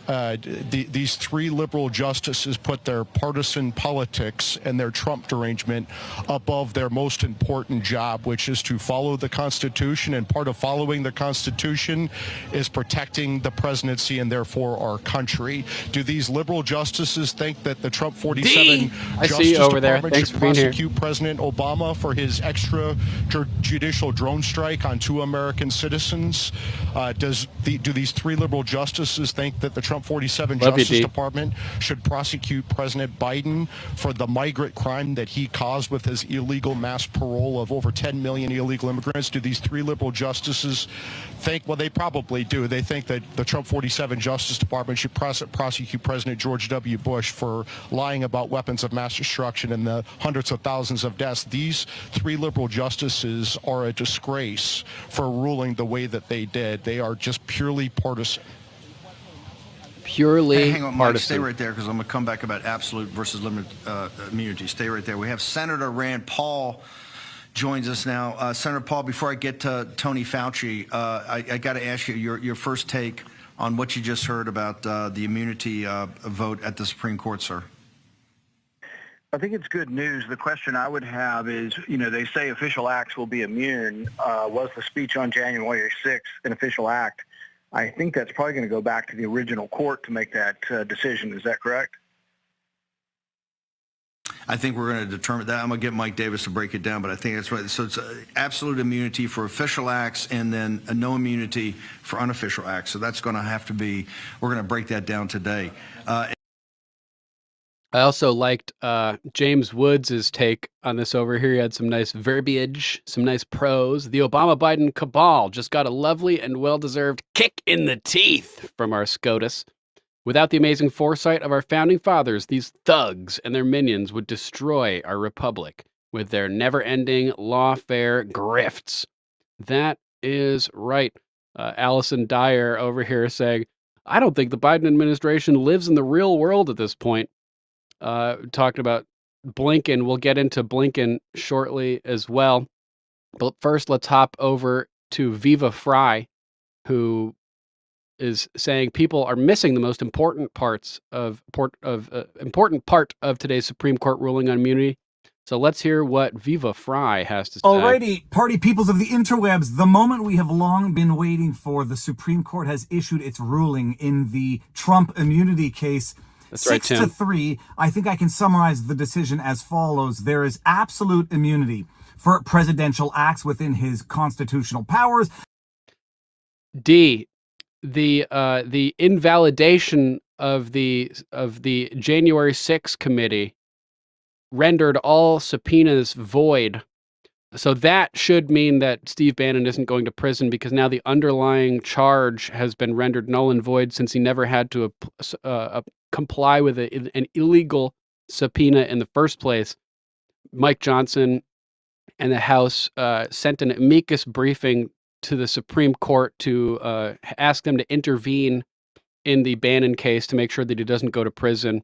these three liberal justices put their partisan politics and their Trump derangement above their most important job, which is to follow the Constitution. And part of following the Constitution is protecting the presidency and therefore our country. Do these liberal justices think that the Trump 47 Justice Department should prosecute President Obama for his extrajudicial drone strike on 2 American citizens? Do these three liberal justices think that the Trump 47 Justice Department should prosecute President Biden for the migrant crime that he caused with his illegal mass parole of over 10 million illegal immigrants? Do these three liberal justices think, well, they probably do, they think that the Trump 47 Justice Department should prosecute President George W. Bush for lying about weapons of mass destruction and the hundreds of thousands of deaths? These three liberal justices are a disgrace for ruling the way that they did. They are just purely partisan. Hey, hang on, Mike, stay right there, because I'm going to come back about absolute versus limited immunity. Stay right there. We have Senator Rand Paul joins us now. Senator Paul, before I get to Tony Fauci, I got to ask you your first take on what you just heard about the immunity vote at the Supreme Court, sir. I think it's good news. The question I would have is, they say official acts will be immune. Was the speech on January 6th an official act? I think that's probably going to go back to the original court to make that decision. Is that correct? I think we're going to determine that. I'm going to get Mike Davis to break it down, but I think that's right. So it's absolute immunity for official acts and then a no immunity for unofficial acts. So that's going to have to be, we're going to break that down today. I also liked James Woods' take on this over here. He had some nice verbiage, some nice prose. The Obama-Biden cabal just got a lovely and well-deserved kick in the teeth from our SCOTUS. Without the amazing foresight of our founding fathers, these thugs and their minions would destroy our republic with their never-ending lawfare grifts. That is right. Allison Dyer over here saying, I don't think the Biden administration lives in the real world at this point. Talking about Blinken. We'll get into Blinken shortly as well. But first, let's hop over to Viva Fry, who is saying people are missing the most important important part of today's Supreme Court ruling on immunity. So let's hear what Viva Fry has to say. Alrighty, party peoples of the interwebs, the moment we have long been waiting for, the Supreme Court has issued its ruling in the Trump immunity case. That's right, Tim. 6-3, I think I can summarize the decision as follows. There is absolute immunity for presidential acts within his constitutional powers. D, the invalidation of the January 6th committee rendered all subpoenas void. So that should mean that Steve Bannon isn't going to prison, because now the underlying charge has been rendered null and void, since he never had to comply with an illegal subpoena in the first place. Mike Johnson and the House sent an amicus briefing to the Supreme Court to ask them to intervene in the Bannon case to make sure that he doesn't go to prison.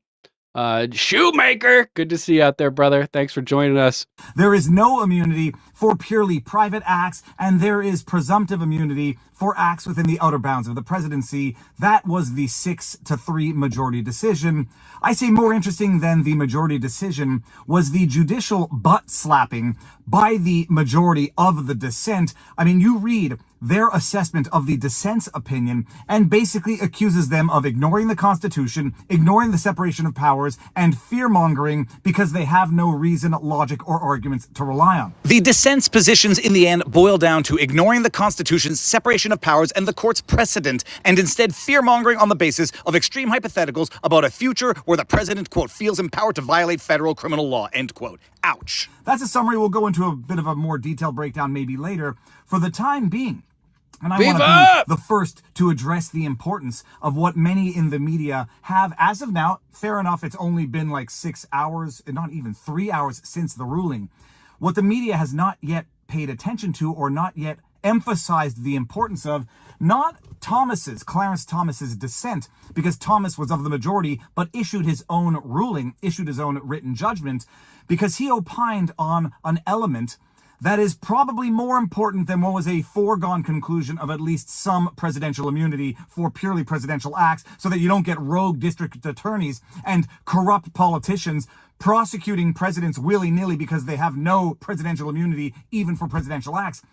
Shoemaker, good to see you out there, brother. Thanks for joining us. There is no immunity for purely private acts, and there is presumptive immunity for acts within the outer bounds of the presidency. That was the 6-3 majority decision. I say more interesting than the majority decision was the judicial butt slapping by the majority of the dissent. I mean, you read their assessment of the dissent's opinion and basically accuses them of ignoring the Constitution, ignoring the separation of powers, and fear-mongering because they have no reason, logic, or arguments to rely on. The dissent's positions in the end boil down to ignoring the Constitution's separation of powers and the court's precedent, and instead fear-mongering on the basis of extreme hypotheticals about a future where the president, quote, feels empowered to violate federal criminal law, end quote. Ouch. That's a summary. We'll go into a bit of a more detailed breakdown maybe later. For the time being, and I want to be the first to address the importance of what many in the media have, as of now, fair enough, it's only been like 6 hours, not even 3 hours since the ruling. What the media has not yet paid attention to or not yet emphasized the importance of, not Clarence Thomas's dissent, because Thomas was of the majority, but issued his own ruling, issued his own written judgment, because he opined on an element that is probably more important than what was a foregone conclusion of at least some presidential immunity for purely presidential acts, so that you don't get rogue district attorneys and corrupt politicians prosecuting presidents willy-nilly because they have no presidential immunity even for presidential acts.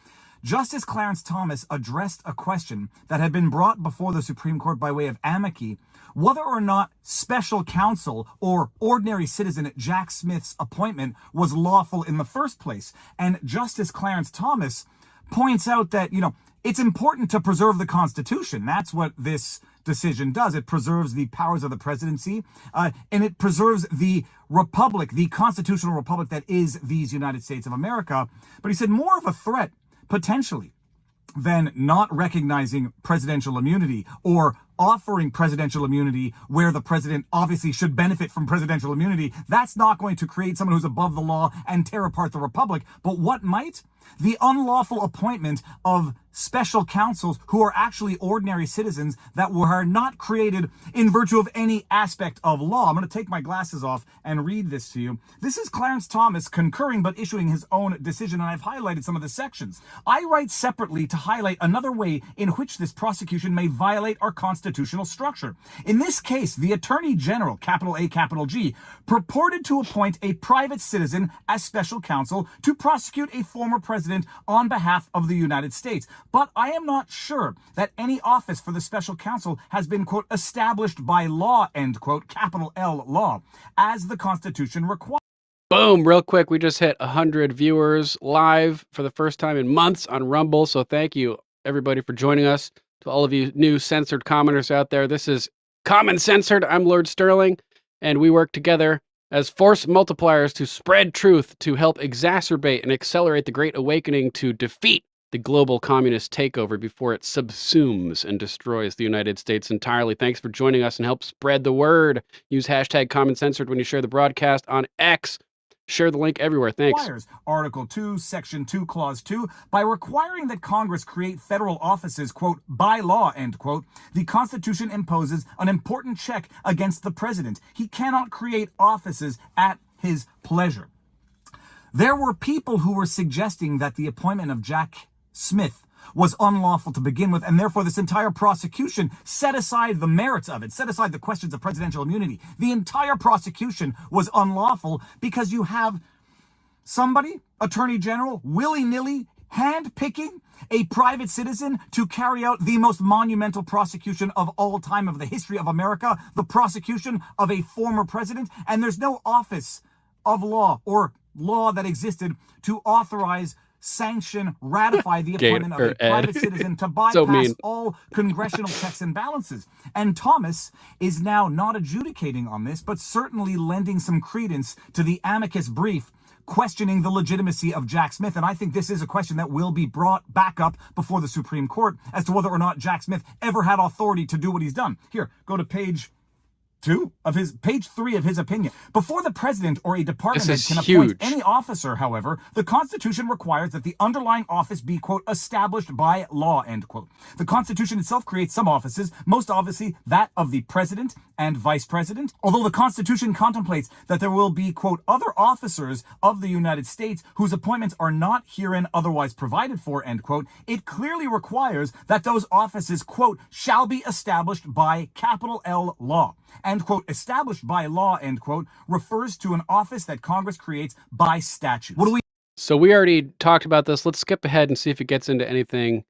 Justice Clarence Thomas addressed a question that had been brought before the Supreme Court by way of amici, whether or not special counsel or ordinary citizen Jack Smith's appointment was lawful in the first place. And Justice Clarence Thomas points out that, it's important to preserve the Constitution. That's what this decision does. It preserves the powers of the presidency, and it preserves the republic, the constitutional republic that is these United States of America. But he said more of a threat, potentially, than not recognizing presidential immunity or offering presidential immunity where the president obviously should benefit from presidential immunity. That's not going to create someone who's above the law and tear apart the republic. But what might? The unlawful appointment of special counsels who are actually ordinary citizens that were not created in virtue of any aspect of law. I'm going to take my glasses off and read this to you. This is Clarence Thomas concurring but issuing his own decision, and I've highlighted some of the sections. I write separately to highlight another way in which this prosecution may violate our constitutional structure. In this case, the Attorney General, capital A, capital G, purported to appoint a private citizen as special counsel to prosecute a former president on behalf of the United States. But I am not sure that any office for the special counsel has been, quote, established by law, end quote, capital L law, as the Constitution requires. Boom, real quick. We just hit 100 viewers live for the first time in months on Rumble. So thank you, everybody, for joining us. To all of you new censored commenters out there, this is Common Censored. I'm Lord Sterling, and we work together as force multipliers to spread truth, to help exacerbate and accelerate the Great Awakening, to defeat the global communist takeover before it subsumes and destroys the United States entirely. Thanks for joining us and help spread the word. Use hashtag CommonCensored when you share the broadcast on X. Share the link everywhere. Thanks. Requires Article 2, Section 2, Clause 2, by requiring that Congress create federal offices, quote, by law, end quote, the Constitution imposes an important check against the president. He cannot create offices at his pleasure. There were people who were suggesting that the appointment of Jack Smith was unlawful to begin with, and therefore this entire prosecution set aside the merits of it, set aside the questions of presidential immunity. The entire prosecution was unlawful because you have somebody, Attorney General, willy-nilly hand-picking a private citizen to carry out the most monumental prosecution of all time of the history of America, the prosecution of a former president, and there's no office of law or law that existed to authorize, sanction, ratify the appointment of a private citizen to bypass all congressional checks and balances. And Thomas is now not adjudicating on this, but certainly lending some credence to the amicus brief questioning the legitimacy of Jack Smith. And I think this is a question that will be brought back up before the Supreme Court as to whether or not Jack Smith ever had authority to do what he's done. Here, go to page page 3 of his opinion. Before the president or a department head This can is appoint huge. any officer, however, the Constitution requires that the underlying office be, quote, established by law, end quote. The Constitution itself creates some offices, most obviously that of the president and vice president. Although the Constitution contemplates that there will be, quote, other officers of the United States whose appointments are not herein otherwise provided for, end quote, it clearly requires that those offices, quote, shall be established by capital L law. And, quote, established by law, end quote, refers to an office that Congress creates by statute. What do we... So we already talked about this. Let's skip ahead and see if it gets into anything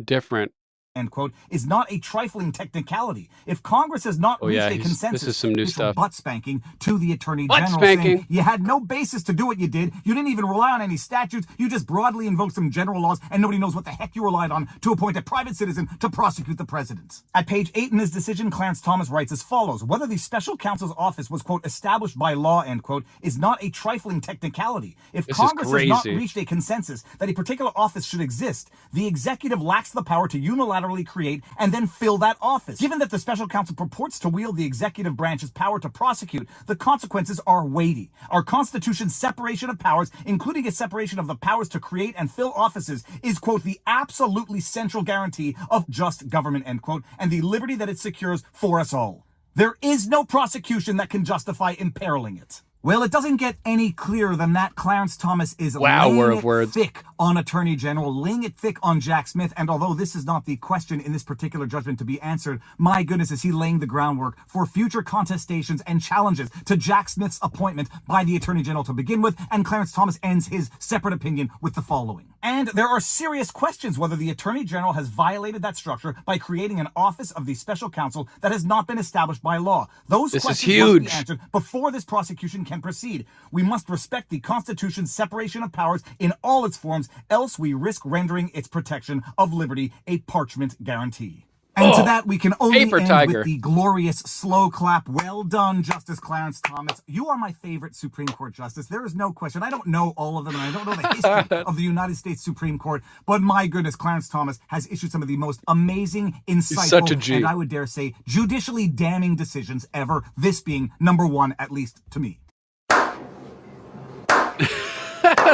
different. End quote, is not a trifling technicality. If Congress has not reached a consensus, this is some new stuff. Butt spanking to the Attorney Butt General spanking. saying you had no basis to do what you did. You didn't even rely on any statutes. You just broadly invoked some general laws, and nobody knows what the heck you relied on to appoint a private citizen to prosecute the president. At page 8 in his decision, Clarence Thomas writes as follows: whether the special counsel's office was, quote, established by law, end quote, is not a trifling technicality. If This Congress is has not crazy. reached a consensus that a particular office should exist, the executive lacks the power to unilaterally create and then fill that office. Given that the special counsel purports to wield the executive branch's power to prosecute, the consequences are weighty. Our Constitution's separation of powers, including a separation of the powers to create and fill offices, is, quote, the absolutely central guarantee of just government, end quote, and the liberty that it secures for us all. There is no prosecution that can justify imperiling it. Well, it doesn't get any clearer than that. Clarence Thomas is laying it thick on Attorney General, laying it thick on Jack Smith. And although this is not the question in this particular judgment to be answered, my goodness, is he laying the groundwork for future contestations and challenges to Jack Smith's appointment by the Attorney General to begin with. And Clarence Thomas ends his separate opinion with the following. And there are serious questions whether the Attorney General has violated that structure by creating an office of the special counsel that has not been established by law. Those questions must be answered before this prosecution can proceed. We must respect the Constitution's separation of powers in all its forms, else we risk rendering its protection of liberty a parchment guarantee. And to that, we can only end with the glorious slow clap. Well done, Justice Clarence Thomas. You are my favorite Supreme Court justice. There is no question. I don't know all of them, and I don't know the history of the United States Supreme Court, but my goodness, Clarence Thomas has issued some of the most amazing, insightful, and I would dare say, judicially damning decisions ever, this being number one, at least to me.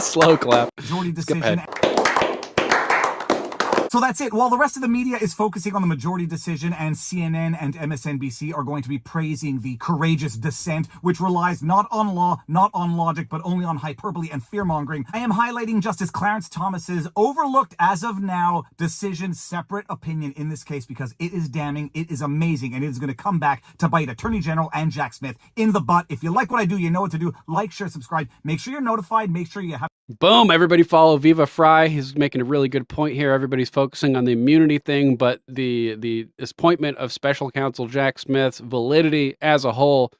Slow clap. Majority decision. So that's it. While the rest of the media is focusing on the majority decision, and CNN and MSNBC are going to be praising the courageous dissent, which relies not on law, not on logic, but only on hyperbole and fear-mongering, I am highlighting Justice Clarence Thomas's overlooked, as of now, decision, separate opinion in this case, because it is damning, it is amazing, and it is going to come back to bite Attorney General and Jack Smith in the butt. If you like what I do, you know what to do. Like, share, subscribe. Make sure you're notified. Make sure you have... Boom! Everybody follow Viva Fry. He's making a really good point here. Everybody's focusing on the immunity thing, but the appointment of special counsel Jack Smith's validity as a whole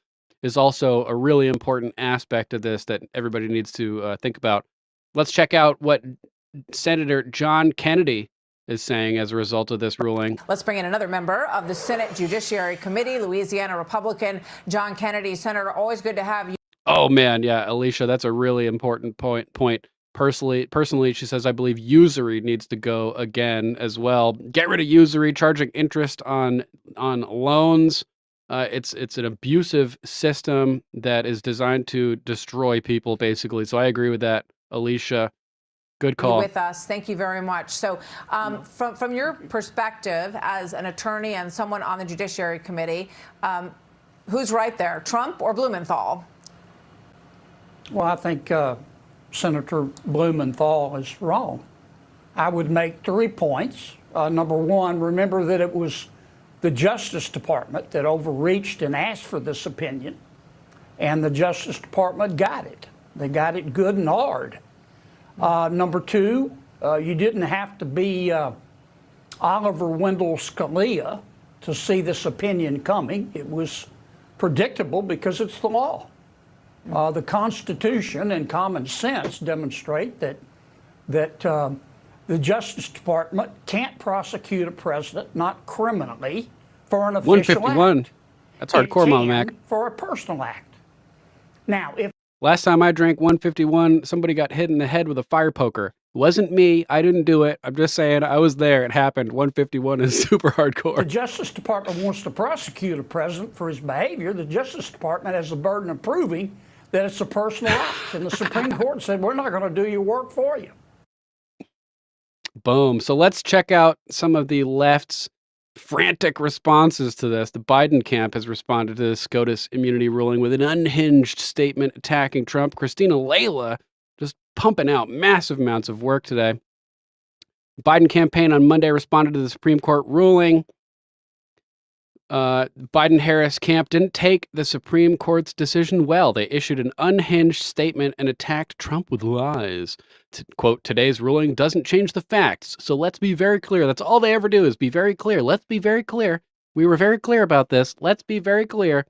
is also a really important aspect of this that everybody needs to think about. Let's check out what Senator John Kennedy is saying as a result of this ruling. Let's bring in another member of the Senate Judiciary Committee, Louisiana Republican John Kennedy. Senator, always good to have you. Oh man, yeah, Alicia, that's a really important point. Personally, she says, I believe usury needs to go again as well. Get rid of usury, charging interest on loans. It's an abusive system that is designed to destroy people, basically. So I agree with that, Alicia. Good call. With us, thank you very much. So, from your perspective as an attorney and someone on the Judiciary Committee, who's right there, Trump or Blumenthal? Well, I think Senator Blumenthal is wrong. I would make 3 points. Number one, remember that it was the Justice Department that overreached and asked for this opinion, and the Justice Department got it. They got it good and hard. Number two, you didn't have to be Oliver Wendell Scalia to see this opinion coming. It was predictable because it's the law. The Constitution and common sense demonstrate that the Justice Department can't prosecute a president, not criminally, for an official 151. Act. That's hardcore, Mama Mac. For a personal act. Now, if last time I drank 151, somebody got hit in the head with a fire poker. Wasn't me. I didn't do it. I'm just saying I was there. It happened. 151 is super The hardcore. Justice Department wants to prosecute a president for his behavior. The Justice Department has the burden of proving that it's a personal act. And the Supreme Court said, we're not going to do your work for you. Boom. So let's check out some of the left's frantic responses to this. The Biden camp has responded to the SCOTUS immunity ruling with an unhinged statement attacking Trump. Christina Layla just pumping out massive amounts of work today. Biden campaign on Monday responded to the Supreme Court ruling. Biden-Harris camp didn't take the Supreme Court's decision well. They issued an unhinged statement and attacked Trump with lies. Quote, today's ruling doesn't change the facts, so let's be very clear. That's all they ever do is be very clear. Let's be very clear. We were very clear about this. Let's be very clear.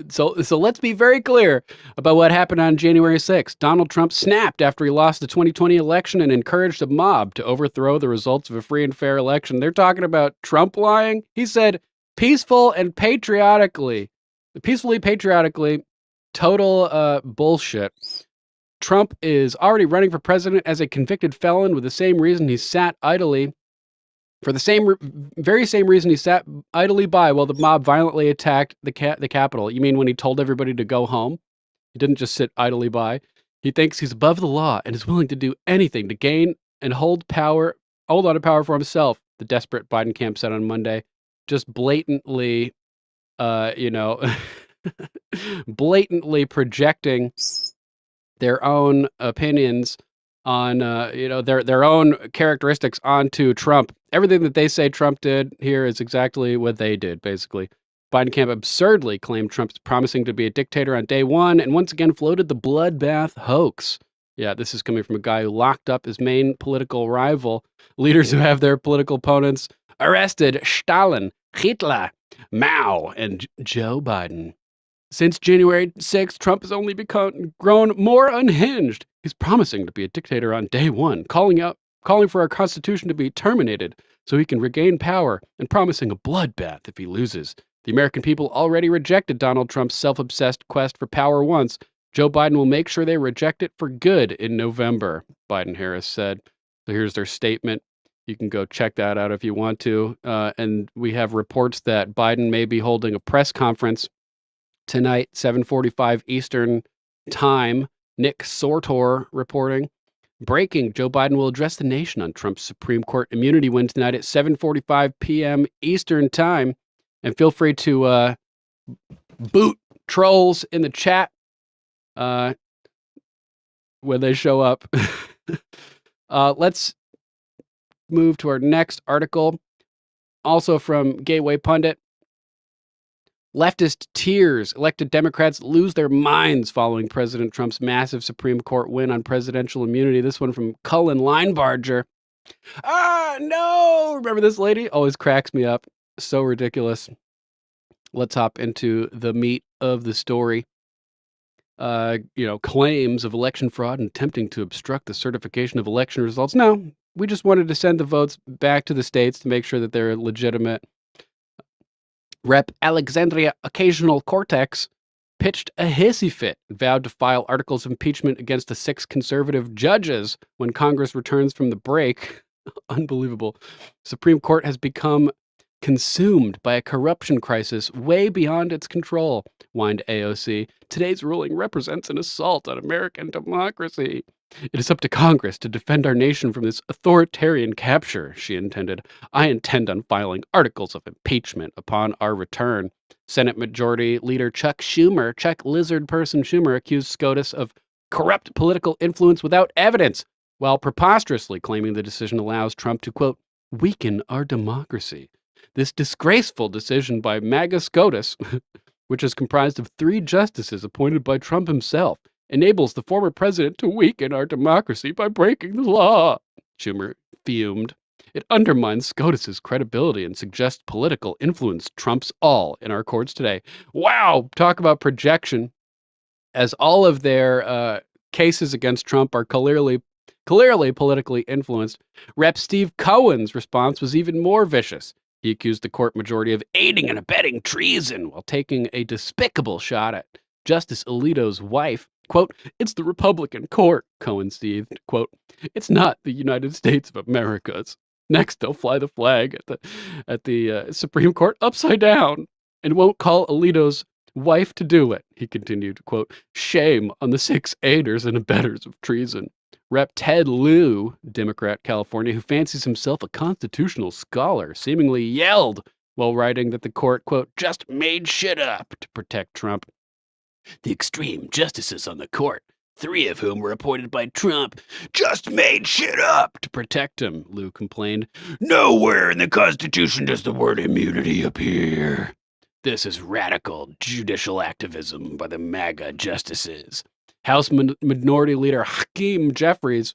So let's be very clear about what happened on January 6th. Donald Trump snapped after he lost the 2020 election and encouraged a mob to overthrow the results of a free and fair election. They're talking about Trump lying. He said peacefully, patriotically, total bullshit. Trump is already running for president as a convicted felon with the same reason he sat idly. For the very same reason he sat idly by while the mob violently attacked the Capitol. You mean when he told everybody to go home? He didn't just sit idly by. He thinks he's above the law and is willing to do anything to gain and hold on to power for himself, the desperate Biden camp said on Monday. Just blatantly, blatantly projecting their own opinions on their own characteristics onto Trump. Everything that they say Trump did here is exactly what they did, basically. Biden camp absurdly claimed Trump's promising to be a dictator on day one and once again floated the bloodbath hoax. Yeah, this is coming from a guy who locked up his main political rival, leaders who have their political opponents arrested: Stalin, Hitler, Mao, and Joe Biden. Since January 6th, Trump has only grown more unhinged. He's promising to be a dictator on day one, calling for our Constitution to be terminated so he can regain power, and promising a bloodbath if he loses. The American people already rejected Donald Trump's self-obsessed quest for power once. Joe Biden will make sure they reject it for good in November, Biden-Harris said. So here's their statement. You can go check that out if you want to. And we have reports that Biden may be holding a press conference tonight, 7:45 Eastern Time. Nick Sortor reporting. Breaking, Joe Biden will address the nation on Trump's Supreme Court immunity win tonight at 7:45 p.m. Eastern Time. And feel free to boot trolls in the chat when they show up. Let's move to our next article, also from Gateway Pundit. Leftist tears. Elected Democrats lose their minds following President Trump's massive Supreme Court win on presidential immunity. This one from Cullen Linebarger. Ah, no! Remember this lady? Always cracks me up. So ridiculous. Let's hop into the meat of the story. Claims of election fraud and attempting to obstruct the certification of election results. No, we just wanted to send the votes back to the states to make sure that they're legitimate. Rep. Alexandria Occasional Cortex pitched a hissy fit and vowed to file articles of impeachment against the 6 conservative judges when Congress returns from the break. Unbelievable. Supreme Court has become consumed by a corruption crisis way beyond its control, whined AOC. Today's ruling represents an assault on American democracy. It is up to Congress to defend our nation from this authoritarian capture, she intended. I intend on filing articles of impeachment upon our return. Senate Majority Leader Chuck Lizard Person Schumer, accused SCOTUS of corrupt political influence without evidence, while preposterously claiming the decision allows Trump to, quote, weaken our democracy. This disgraceful decision by MAGA SCOTUS, which is comprised of 3 justices appointed by Trump himself, enables the former president to weaken our democracy by breaking the law, Schumer fumed. It undermines SCOTUS's credibility and suggests political influence trumps all in our courts today. Wow, talk about projection. As all of their cases against Trump are clearly politically influenced, Rep. Steve Cohen's response was even more vicious. He accused the court majority of aiding and abetting treason while taking a despicable shot at Justice Alito's wife, Quote, it's the Republican court, Cohen seethed. Quote, it's not the United States of America's. Next, they'll fly the flag at the Supreme Court upside down and won't call Alito's wife to do it, he continued. Quote, shame on the 6 aiders and abettors of treason. Rep. Ted Lieu, Democrat, California, who fancies himself a constitutional scholar, seemingly yelled while writing that the court, quote, just made shit up to protect Trump. The extreme justices on the court, 3 of whom were appointed by Trump, just made shit up to protect him, Lieu complained. Nowhere in the Constitution does the word immunity appear. This is radical judicial activism by the MAGA justices. House Minority Leader Hakeem Jeffries,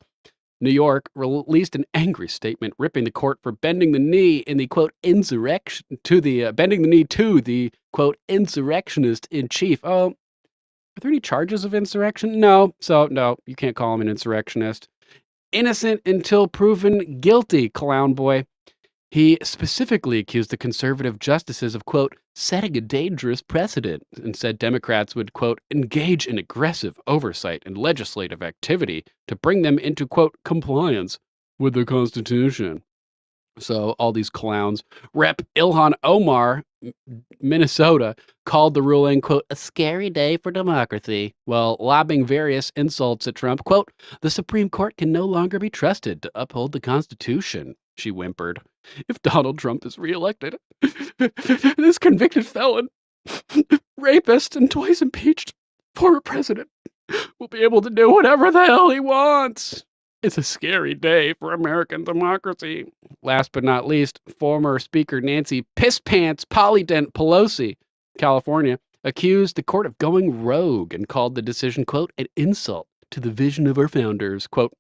New York, released an angry statement ripping the court for bending the knee in the quote insurrection to the bending the knee to the quote insurrectionist in chief. Oh, are there any charges of insurrection? No. So no, you can't call him an insurrectionist. Innocent until proven guilty, clown boy. He specifically accused the conservative justices of, quote, setting a dangerous precedent, and said Democrats would, quote, engage in aggressive oversight and legislative activity to bring them into, quote, compliance with the Constitution. So all these clowns. Rep. Ilhan Omar, Minnesota, called the ruling, quote, a scary day for democracy, while lobbing various insults at Trump. Quote, the Supreme Court can no longer be trusted to uphold the Constitution, she whimpered. If Donald Trump is reelected, this convicted felon, rapist, and twice impeached former president will be able to do whatever the hell he wants. It's a scary day for American democracy. Last but not least, former Speaker Nancy Pisspants Polydent Pelosi, California, accused the court of going rogue and called the decision, quote, an insult to the vision of our founders. Quote,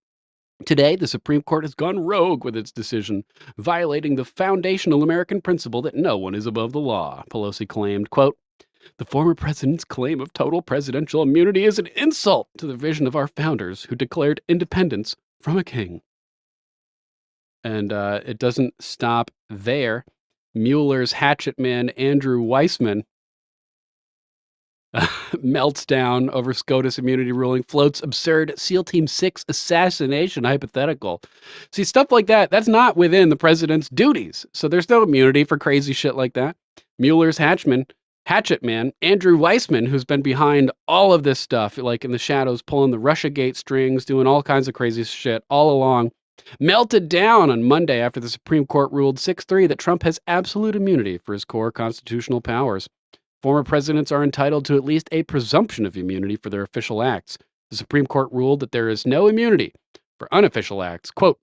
today, the Supreme Court has gone rogue with its decision, violating the foundational American principle that no one is above the law, Pelosi claimed. Quote, the former president's claim of total presidential immunity is an insult to the vision of our founders who declared independence from a king. And it doesn't stop there. Mueller's hatchet man, Andrew Weissman, melts down over SCOTUS immunity ruling, floats absurd SEAL Team 6 assassination hypothetical. See, stuff like that, that's not within the president's duties. So there's no immunity for crazy shit like that. Mueller's hatchet man, Andrew Weissman, who's been behind all of this stuff, like in the shadows, pulling the Russiagate strings, doing all kinds of crazy shit all along, melted down on Monday after the Supreme Court ruled 6-3 that Trump has absolute immunity for his core constitutional powers. Former presidents are entitled to at least a presumption of immunity for their official acts. The Supreme Court ruled that there is no immunity for unofficial acts. Quote,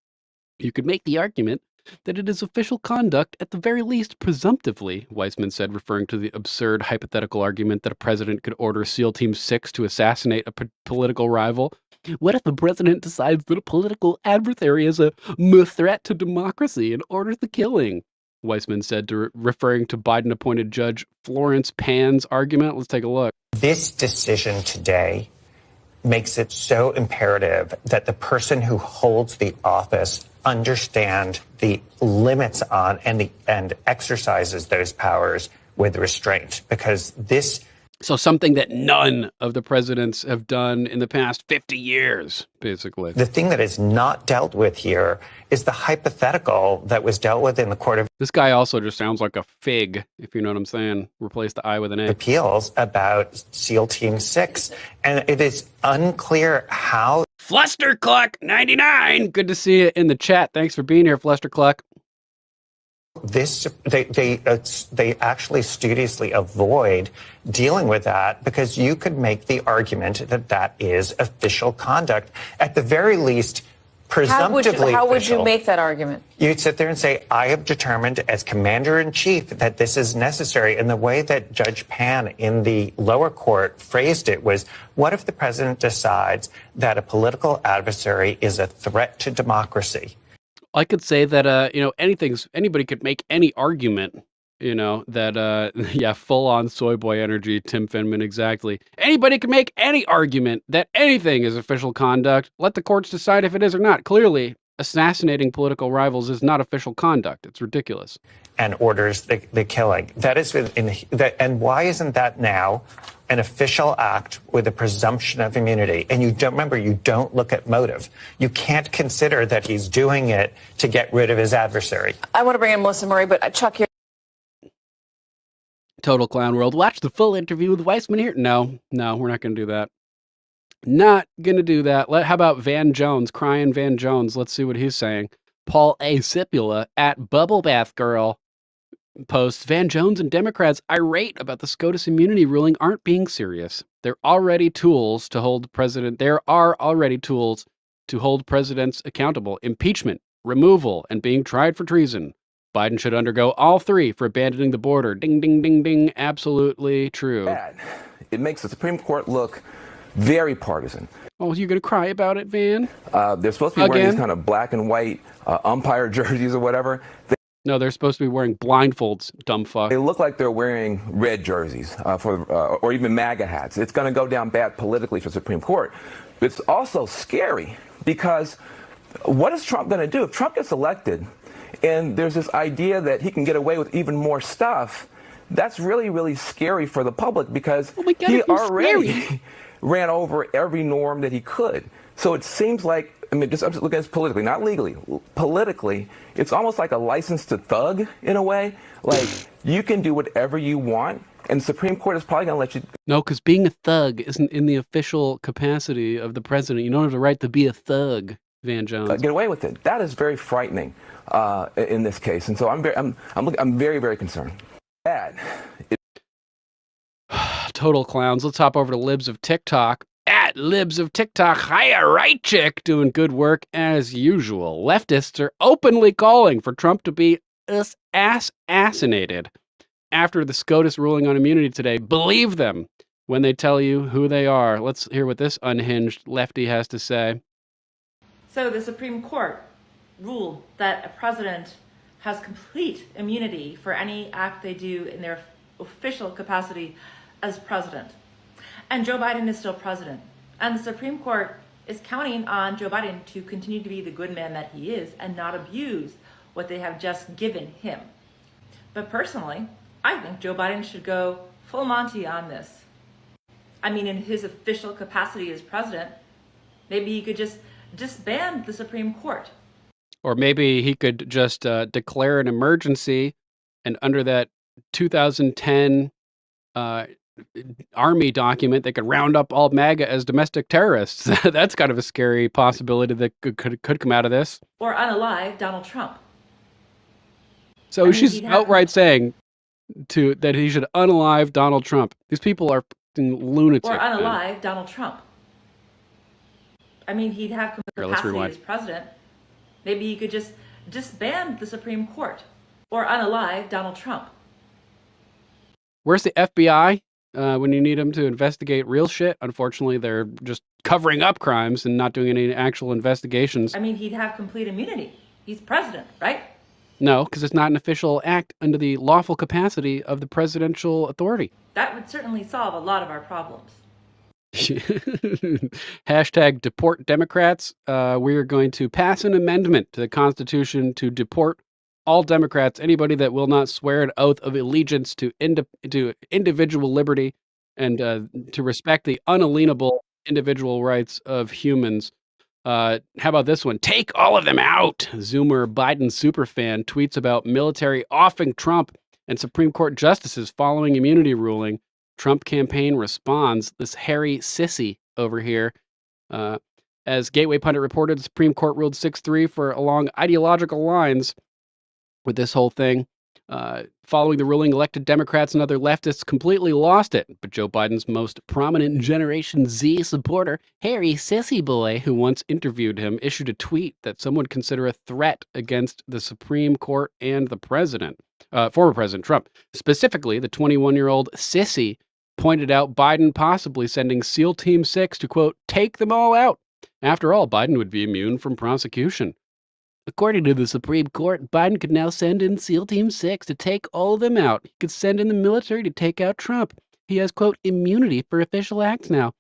you could make the argument that it is official conduct at the very least presumptively, Weissman said, referring to the absurd hypothetical argument that a president could order SEAL Team 6 to assassinate a political rival. What if the president decides that a political adversary is a threat to democracy and orders the killing? Weissman said, referring to Biden-appointed Judge Florence Pan's argument. Let's take a look. This decision today makes it so imperative that the person who holds the office understand the limits on and exercises those powers with restraint, because this... So something that none of the presidents have done in the past 50 years, basically. The thing that is not dealt with here is the hypothetical that was dealt with in the Court of... This guy also just sounds like a fig, if you know what I'm saying. Replace the I with an A. ...appeals about SEAL Team 6. And it is unclear how... Flustercluck 99. Good to see you in the chat. Thanks for being here, Flustercluck. They actually studiously avoid dealing with that, because you could make the argument that that is official conduct. At the very least, presumptively How would official. you make that argument? You'd sit there and say, I have determined as commander-in-chief that this is necessary. And the way that Judge Pan in the lower court phrased it was, what if the president decides that a political adversary is a threat to democracy? I could say that, anybody could make any argument, that, full on soy boy energy, Tim Finman, exactly. Anybody can make any argument that anything is official conduct. Let the courts decide if it is or not. Clearly, assassinating political rivals is not official conduct. It's ridiculous. And orders the killing. That is and why isn't that now an official act with a presumption of immunity? And you don't look at motive. You can't consider that he's doing it to get rid of his adversary. I want to bring in Melissa Murray, but Chuck, here. Total Clown World. Watch the full interview with Weissman here. No, we're not going to do that. Not going to do that. How about Van Jones, crying Van Jones? Let's see what he's saying. Paul A. Sipula at Bubble Bath Girl posts, Van Jones and Democrats irate about the SCOTUS immunity ruling aren't being serious. There are already tools to hold presidents accountable. Impeachment, removal, and being tried for treason. Biden should undergo all three for abandoning the border. Ding, ding, ding, ding. Absolutely true. It makes the Supreme Court look very partisan. Oh, you're going to cry about it, Van? They're supposed to be wearing these kind of black and white umpire jerseys or whatever. No, they're supposed to be wearing blindfolds, dumb fuck. They look like they're wearing red jerseys or even MAGA hats. It's going to go down bad politically for the Supreme Court. But it's also scary because what is Trump going to do? If Trump gets elected and there's this idea that he can get away with even more stuff, that's really, really scary for the public because he already ran over every norm that he could. So it seems like, I'm just looking at this politically, not legally. Politically, it's almost like a license to thug in a way. Like, you can do whatever you want, and the Supreme Court is probably going to let you. No, because being a thug isn't in the official capacity of the president. You don't have the right to be a thug, Van Jones. Get away with it. That is very frightening in this case, and so I'm very, very concerned. Total clowns. Let's hop over to Libs of TikTok. At Libs of TikTok, hiya, right chick, doing good work as usual. Leftists are openly calling for Trump to be assassinated after the SCOTUS ruling on immunity today. Believe them when they tell you who they are. Let's hear what this unhinged lefty has to say. So the Supreme Court ruled that a president has complete immunity for any act they do in their official capacity as president. And Joe Biden is still president. And the Supreme Court is counting on Joe Biden to continue to be the good man that he is and not abuse what they have just given him. But personally, I think Joe Biden should go full Monty on this. I mean, in his official capacity as president, maybe he could just disband the Supreme Court. Or maybe he could just declare an emergency, and under that 2010 Army document, they could round up all MAGA as domestic terrorists. That's kind of a scary possibility that could come out of this. Or unalive Donald Trump. So she's outright saying that he should unalive Donald Trump. These people are lunatics. Or unalive Donald Trump. I mean, he'd have capacity as president. Maybe he could just disband the Supreme Court. Or unalive Donald Trump. Where's the FBI when you need them to investigate real shit? Unfortunately, they're just covering up crimes and not doing any actual investigations. I mean, he'd have complete immunity. He's president, right? No, because it's not an official act under the lawful capacity of the presidential authority. That would certainly solve a lot of our problems. Hashtag deport Democrats. We are going to pass an amendment to the Constitution to deport all Democrats, anybody that will not swear an oath of allegiance to individual liberty and to respect the unalienable individual rights of humans. How about this one? Take all of them out. Zoomer Biden superfan tweets about military offing Trump and Supreme Court justices following immunity ruling. Trump campaign responds. This hairy sissy over here. As Gateway Pundit reported, the Supreme Court ruled 6-3 for along ideological lines with this whole thing. Following the ruling, elected Democrats and other leftists completely lost it. But Joe Biden's most prominent Generation Z supporter, Harry Sissy Boy, who once interviewed him, issued a tweet that some would consider a threat against the Supreme Court and the president, former President Trump. Specifically, the 21-year-old Sissy pointed out Biden possibly sending SEAL Team 6 to, quote, take them all out. After all, Biden would be immune from prosecution. According to the Supreme Court, Biden could now send in SEAL Team 6 to take all of them out. He could send in the military to take out Trump. He has, quote, immunity for official acts now.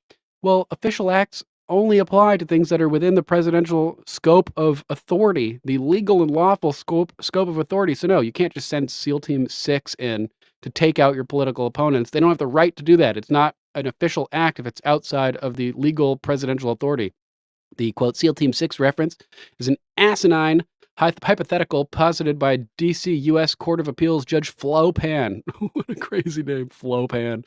Well, official acts only apply to things that are within the presidential scope of authority, the legal and lawful scope of authority. So no, you can't just send SEAL Team 6 in to take out your political opponents. They don't have the right to do that. It's not an official act if it's outside of the legal presidential authority. The, quote, SEAL Team 6 reference is an asinine hypothetical posited by D.C. U.S. Court of Appeals Judge Flo Pan. What a crazy name, Flo Pan.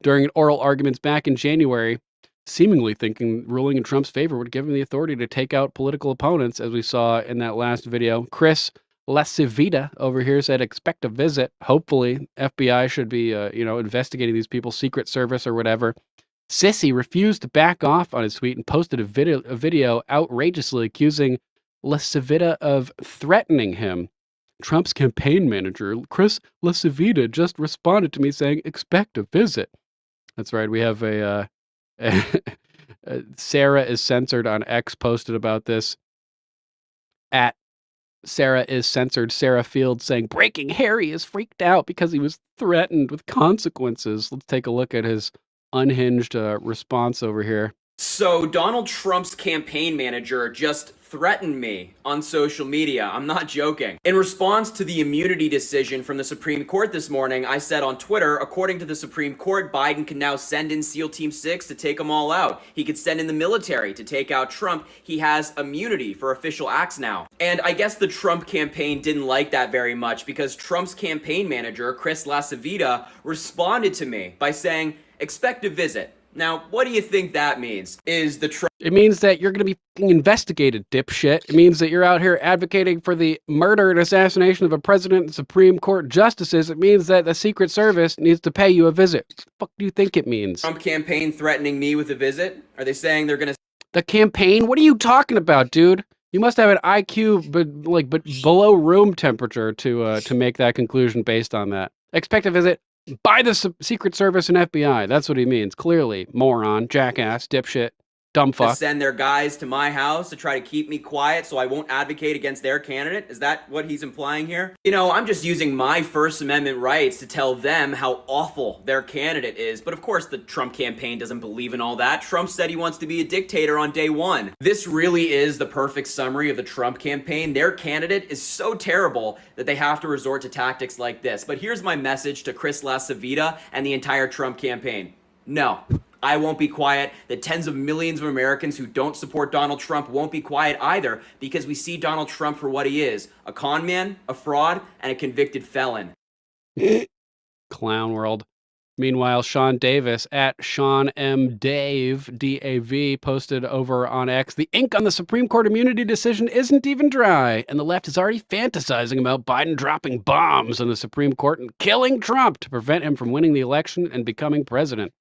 During oral arguments back in January, seemingly thinking ruling in Trump's favor would give him the authority to take out political opponents, as we saw in that last video. Chris Lascivita over here said, expect a visit. Hopefully, FBI should be, investigating these people, Secret Service or whatever. Sissy refused to back off on his tweet and posted a video outrageously accusing Lascivita of threatening him. Trump's campaign manager, Chris Lascivita, just responded to me saying, expect a visit. That's right. We have Sarah is censored on X posted about this. At Sarah is censored, Sarah Field saying, Breaking Harry is freaked out because he was threatened with consequences. Let's take a look at his unhinged response over here. So Donald Trump's campaign manager just threatened me on social media. I'm not joking. In response to the immunity decision from the Supreme Court this morning, I said on Twitter, according to the Supreme Court, Biden can now send in SEAL Team 6 to take them all out. He could send in the military to take out Trump. He has immunity for official acts now. And I guess the Trump campaign didn't like that very much because Trump's campaign manager, Chris Lascivita, responded to me by saying, expect a visit. Now, what do you think that means? It means that you're going to be investigated, dipshit. It means that you're out here advocating for the murder and assassination of a president and Supreme Court justices. It means that the Secret Service needs to pay you a visit. What the fuck do you think it means? Trump campaign threatening me with a visit? Are they saying they're going to... The campaign? What are you talking about, dude? You must have an IQ but below room temperature to make that conclusion based on that. Expect a visit by the Secret Service and FBI. That's what he means. Clearly. Moron, jackass, dipshit, dumb fuck. Send their guys to my house to try to keep me quiet so I won't advocate against their candidate? Is that what he's implying here? You know, I'm just using my First Amendment rights to tell them how awful their candidate is. But of course, the Trump campaign doesn't believe in all that. Trump said he wants to be a dictator on day one. This really is the perfect summary of the Trump campaign. Their candidate is so terrible that they have to resort to tactics like this. But here's my message to Chris Lascivita and the entire Trump campaign. No. I won't be quiet. The tens of millions of Americans who don't support Donald Trump won't be quiet either because we see Donald Trump for what he is, a con man, a fraud, and a convicted felon. Clown world. Meanwhile, Sean Davis at Sean M. Dave, D-A-V, posted over on X, the ink on the Supreme Court immunity decision isn't even dry, and the left is already fantasizing about Biden dropping bombs on the Supreme Court and killing Trump to prevent him from winning the election and becoming president.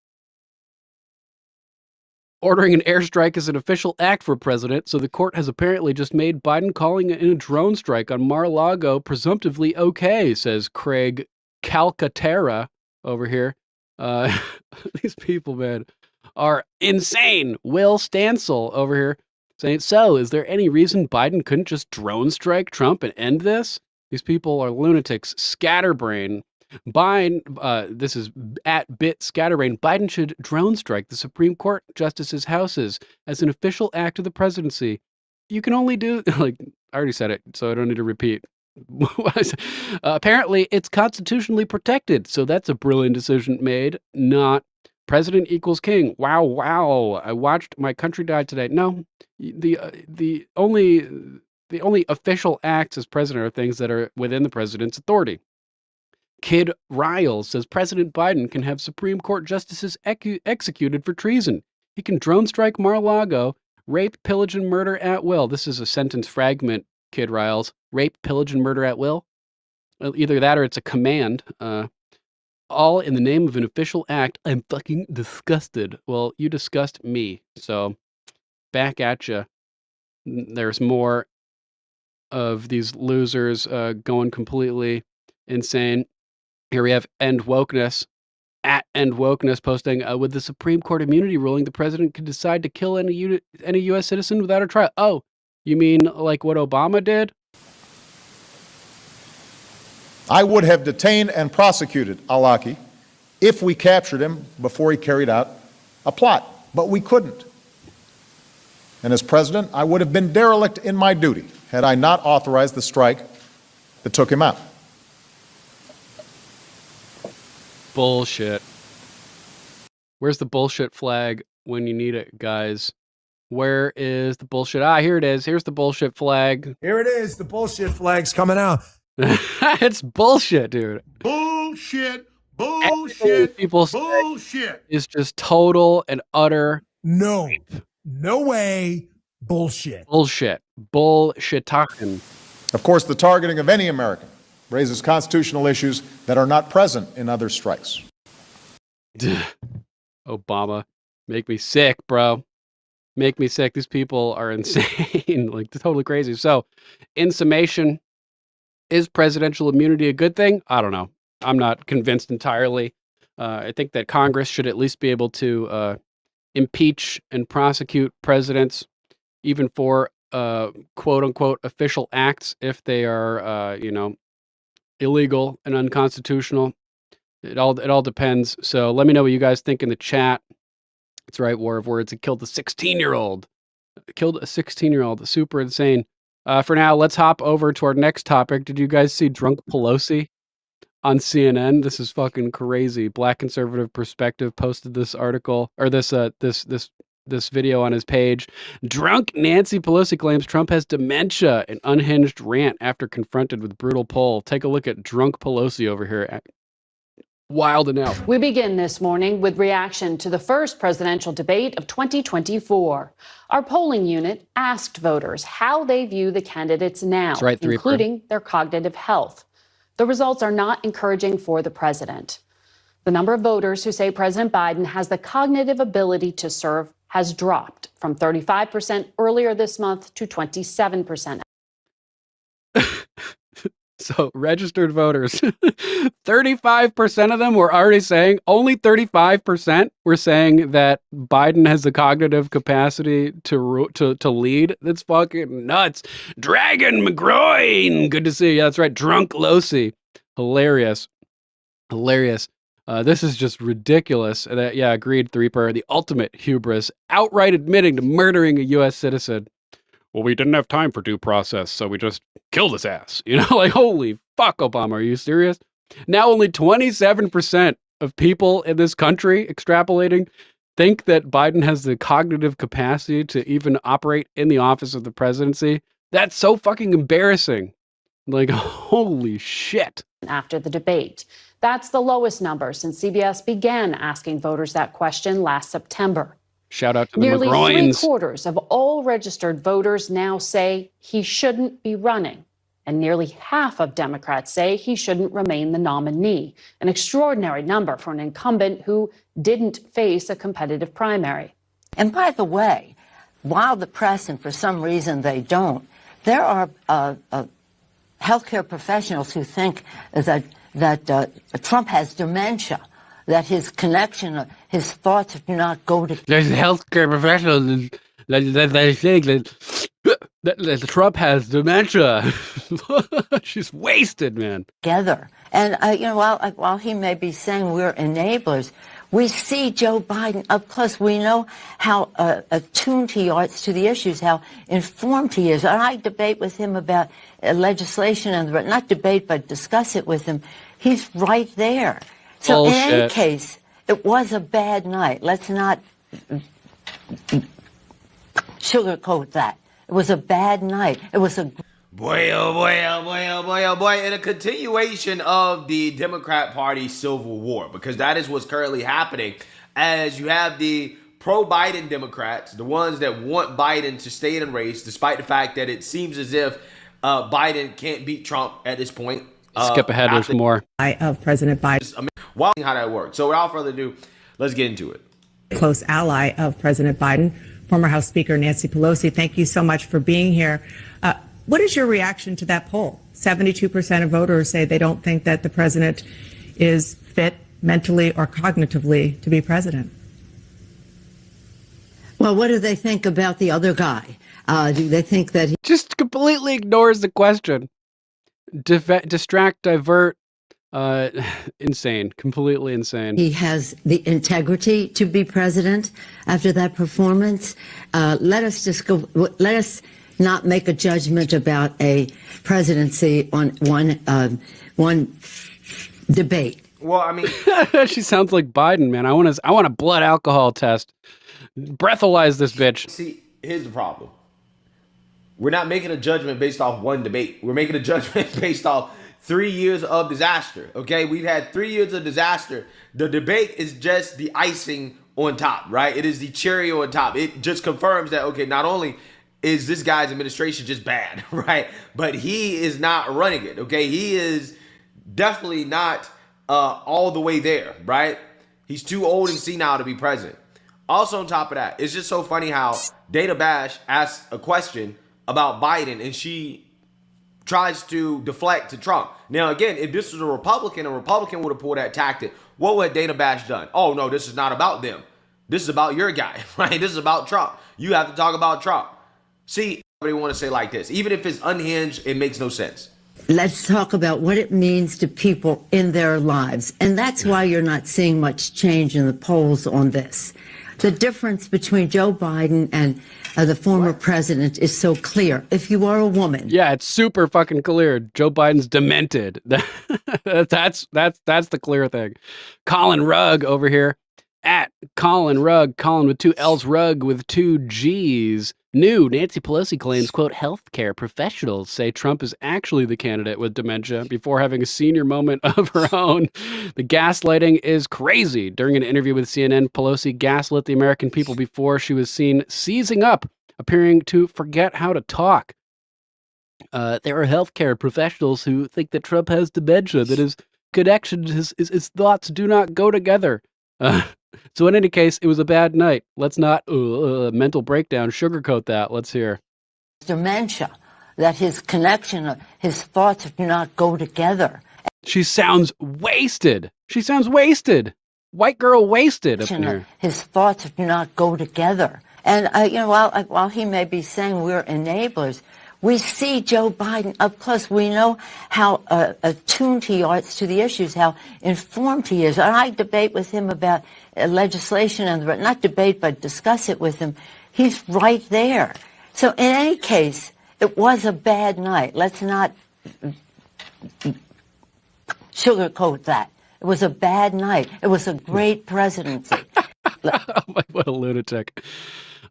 Ordering an airstrike is an official act for president, so the court has apparently just made Biden calling in a drone strike on Mar-a-Lago presumptively okay, says Craig Calcaterra over here. These people, man, are insane. Will Stansel over here saying, so is there any reason Biden couldn't just drone strike Trump and end this? These people are lunatics. Scatterbrain. Biden, this is at Bit Scatterbrain. Biden should drone strike the Supreme Court justices' houses as an official act of the presidency. You can only do, I already said it, so I don't need to repeat. Apparently, it's constitutionally protected, so that's a brilliant decision made. Not president equals king. Wow, wow. I watched My Country Die Today. No, the only official acts as president are things that are within the president's authority. Kid Riles says President Biden can have Supreme Court justices executed for treason. He can drone strike Mar-a-Lago, rape, pillage, and murder at will. This is a sentence fragment, Kid Riles. Rape, pillage, and murder at will? Either that or it's a command. All in the name of an official act. I'm fucking disgusted. Well, you disgust me. So, back at you. There's more of these losers going completely insane. Here we have End Wokeness, at End Wokeness, posting, with the Supreme Court immunity ruling, the president could decide to kill any U.S. citizen without a trial. Oh, you mean like what Obama did? I would have detained and prosecuted al-Awlaki if we captured him before he carried out a plot, but we couldn't. And as president, I would have been derelict in my duty had I not authorized the strike that took him out. Bullshit. Where's the bullshit flag when you need it, guys? Where is the bullshit? Ah, here it is. Here's the bullshit flag. Here it is. The bullshit flag's coming out. It's bullshit, dude. Bullshit. Bullshit. People bullshit. Is just total and utter. No. No way. Bullshit. Bullshit. Bullshit talking. Of course, the targeting of any American raises constitutional issues that are not present in other strikes. Obama, make me sick, bro. Make me sick. These people are insane, like totally crazy. So, in summation, is presidential immunity a good thing? I don't know. I'm not convinced entirely. I think that Congress should at least be able to impeach and prosecute presidents, even for quote unquote official acts, if they are, illegal and unconstitutional. It all depends. So let me know what you guys think in the chat. That's right, War of Words. It killed a 16-year-old. Killed a 16-year-old. Super insane. For now, let's hop over to our next topic. Did you guys see Drunk Pelosi on CNN? This is fucking crazy. Black Conservative Perspective posted this article, or this video on his page. Drunk Nancy Pelosi claims Trump has dementia, an unhinged rant after confronted with brutal poll. Take a look at Drunk Pelosi over here. Wild and out. We begin this morning with reaction to the first presidential debate of 2024. Our polling unit asked voters how they view the candidates now, right, including their cognitive health. The results are not encouraging for the president. The number of voters who say President Biden has the cognitive ability to serve has dropped from 35% earlier this month to 27%. So registered voters, 35% of them were already saying, only 35% were saying that Biden has the cognitive capacity to lead. That's fucking nuts. Dragon McGroin, good to see you. Yeah, that's right. Drunk Losi, hilarious. This is just ridiculous. Yeah, agreed, Threeper. The ultimate hubris, outright admitting to murdering a U.S. citizen. Well, we didn't have time for due process, so we just killed his ass. Like, holy fuck, Obama, are you serious? Now only 27% of people in this country, extrapolating, think that Biden has the cognitive capacity to even operate in the office of the presidency. That's so fucking embarrassing. Like, holy shit. After the debate. That's the lowest number since CBS began asking voters that question last September. Shout out to the Nearly McGroins. 3/4 of all registered voters now say he shouldn't be running. And nearly half of Democrats say he shouldn't remain the nominee. An extraordinary number for an incumbent who didn't face a competitive primary. And by the way, while the press, and for some reason they don't, there are healthcare professionals who think that Trump has dementia, that his connection, his thoughts do not go to... There's healthcare professionals that think that Trump has dementia. She's wasted, man. Together. And, while he may be saying we're enablers, we see Joe Biden up close. We know how attuned he is to the issues, how informed he is. And I debate with him about legislation, and not debate, but discuss it with him. He's right there. So Bullshit. In any case, it was a bad night. Let's not sugarcoat that. It was a bad night. It was a... Boy, oh boy, oh boy, oh boy, oh boy. In a continuation of the Democrat Party civil war, because that is what's currently happening, as you have the pro-Biden Democrats, the ones that want Biden to stay in the race, despite the fact that it seems as if Biden can't beat Trump at this point. Skip ahead, there's more. Of President Biden. How that works. So without further ado, let's get into it. Close ally of President Biden, former House Speaker Nancy Pelosi. Thank you so much for being here. What is your reaction to that poll? 72% of voters say they don't think that the president is fit mentally or cognitively to be president. Well, what do they think about the other guy? Do they think that he... Just completely ignores the question. Distract, divert, Insane, completely insane. He has the integrity to be president after that performance. Let us not make a judgment about a presidency on one debate. Well, I mean, she sounds like Biden, man. I want a blood alcohol test. Breathalyze this bitch. See, here's the problem. We're not making a judgment based off one debate. We're making a judgment based off 3 years of disaster. Okay, we've had 3 years of disaster. The debate is just the icing on top, right? It is the cherry on top. It just confirms that, okay, not only is this guy's administration just bad, right? But he is not running it, okay? He is definitely not all the way there, right? He's too old and senile to be president. Also on top of that, it's just so funny how Dana Bash asked a question about Biden and she tries to deflect to Trump. Now, again, if this was a Republican would have pulled that tactic. What would Dana Bash done? Oh, no, this is not about them. This is about your guy, right? This is about Trump. You have to talk about Trump. See, everybody want to say like this. Even if it's unhinged, it makes no sense. Let's talk about what it means to people in their lives. And that's why you're not seeing much change in the polls on this. The difference between Joe Biden and the former president is so clear. If you are a woman. Yeah, it's super fucking clear. Joe Biden's demented. That's the clear thing. Colin Rugg over here at Colin Rugg, Colin with 2 L's, Rugg with 2 G's. New, Nancy Pelosi claims, quote, healthcare professionals say Trump is actually the candidate with dementia before having a senior moment of her own. The gaslighting is crazy. During an interview with CNN, Pelosi gaslit the American people before she was seen seizing up, appearing to forget how to talk. There are healthcare professionals who think that Trump has dementia, that his connection, his thoughts do not go together. So in any case, it was a bad night. Let's not mental breakdown, sugarcoat that. Let's hear. Dementia, that his connection, his thoughts do not go together. She sounds wasted. She sounds wasted. White girl wasted up in here. His thoughts do not go together. And, while he may be saying we're enablers, we see Joe Biden up close. We know how attuned he is to the issues, how informed he is. And I debate with him about legislation, and not debate, but discuss it with him. He's right there. So in any case, it was a bad night. Let's not sugarcoat that. It was a bad night. It was a great presidency. What a lunatic.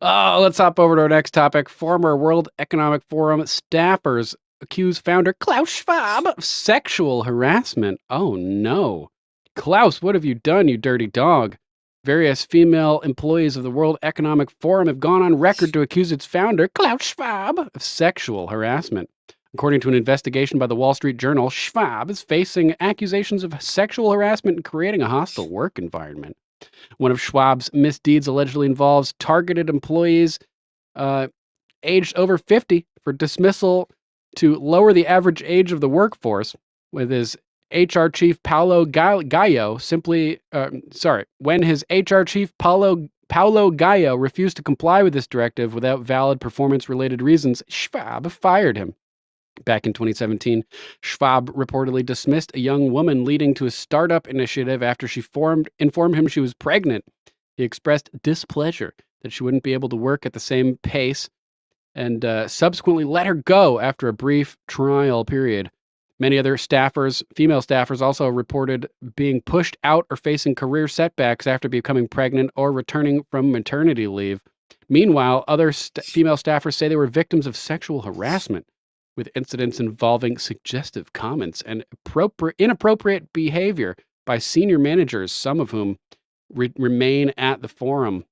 Oh, let's hop over to our next topic. Former World Economic Forum staffers accuse founder Klaus Schwab of sexual harassment. Oh, no. Klaus, what have you done, you dirty dog? Various female employees of the World Economic Forum have gone on record to accuse its founder, Klaus Schwab, of sexual harassment. According to an investigation by the Wall Street Journal, Schwab is facing accusations of sexual harassment and creating a hostile work environment. One of Schwab's misdeeds allegedly involves targeted employees aged over 50 for dismissal to lower the average age of the workforce, with his HR chief Paulo Gallo when his HR chief Paulo Gallo refused to comply with this directive without valid performance-related reasons, Schwab fired him. Back in 2017, Schwab reportedly dismissed a young woman leading to a startup initiative after she informed him she was pregnant. He expressed displeasure that she wouldn't be able to work at the same pace and subsequently let her go after a brief trial period. Many other female staffers also reported being pushed out or facing career setbacks after becoming pregnant or returning from maternity leave. Meanwhile, other female staffers say they were victims of sexual harassment, with incidents involving suggestive comments and inappropriate behavior by senior managers, some of whom remain at the forum.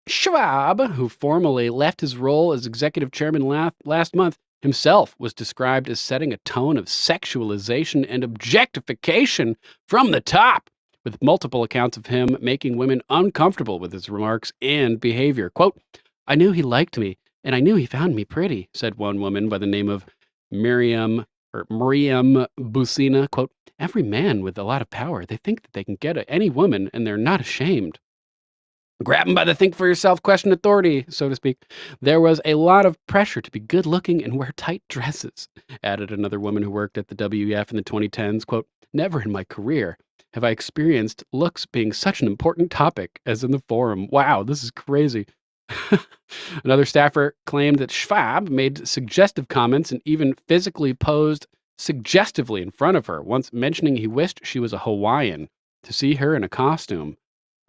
Schwab, who formally left his role as executive chairman last month, himself was described as setting a tone of sexualization and objectification from the top, with multiple accounts of him making women uncomfortable with his remarks and behavior. Quote, "I knew he liked me, and I knew he found me pretty," said one woman by the name of Miriam Busina. Quote, "Every man with a lot of power, they think that they can get at any woman, and they're not ashamed. Grab them by the think for yourself, question authority, so to speak. There was a lot of pressure to be good looking and wear tight dresses," added another woman who worked at the WEF in the 2010s. Quote, Never in my career have I experienced looks being such an important topic as in the forum. Wow, this is crazy. Another staffer claimed that Schwab made suggestive comments and even physically posed suggestively in front of her, once mentioning he wished she was a Hawaiian to see her in a costume.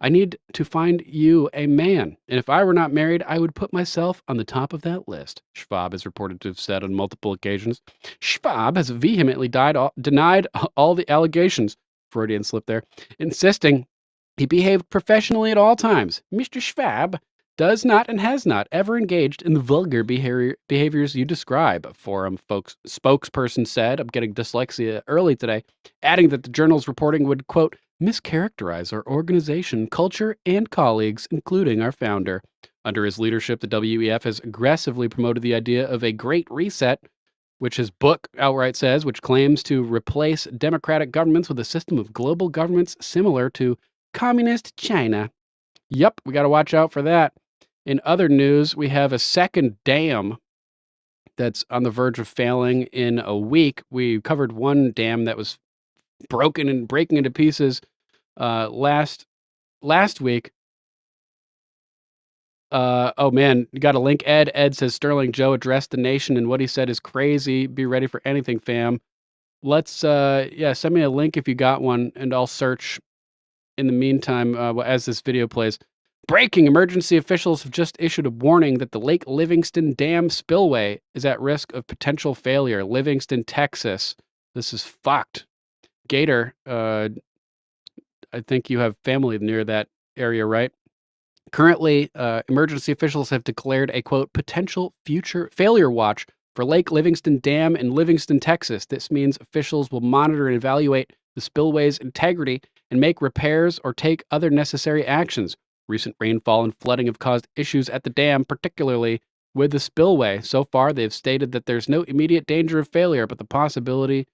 I need to find you a man, and if I were not married, I would put myself on the top of that list, Schwab is reported to have said on multiple occasions. Schwab has vehemently denied all the allegations, Freudian slip there, insisting he behaved professionally at all times. Mr. Schwab does not and has not ever engaged in the vulgar behaviors you describe, a forum spokesperson said. I'm getting dyslexia early today, adding that the journal's reporting would, quote, mischaracterize our organization, culture, and colleagues, including our founder. Under his leadership, the WEF has aggressively promoted the idea of a Great Reset, which his book outright says, which claims to replace democratic governments with a system of global governments similar to communist China. Yep, we got to watch out for that. In other news, we have a second dam that's on the verge of failing in a week. We covered one dam that was broken and breaking into pieces last week. Oh man, you got a link, Ed. Ed says Sterling Joe addressed the nation and what he said is crazy. Be ready for anything, fam. Let's send me a link if you got one, and I'll search in the meantime as this video plays. Breaking! Emergency officials have just issued a warning that the Lake Livingston Dam spillway is at risk of potential failure. Livingston, Texas. This is fucked. Gator, I think you have family near that area, right? Currently, emergency officials have declared a, quote, potential future failure watch for Lake Livingston Dam in Livingston, Texas. This means officials will monitor and evaluate the spillway's integrity and make repairs or take other necessary actions. Recent rainfall and flooding have caused issues at the dam, particularly with the spillway. So far, they've stated that there's no immediate danger of failure, but the possibility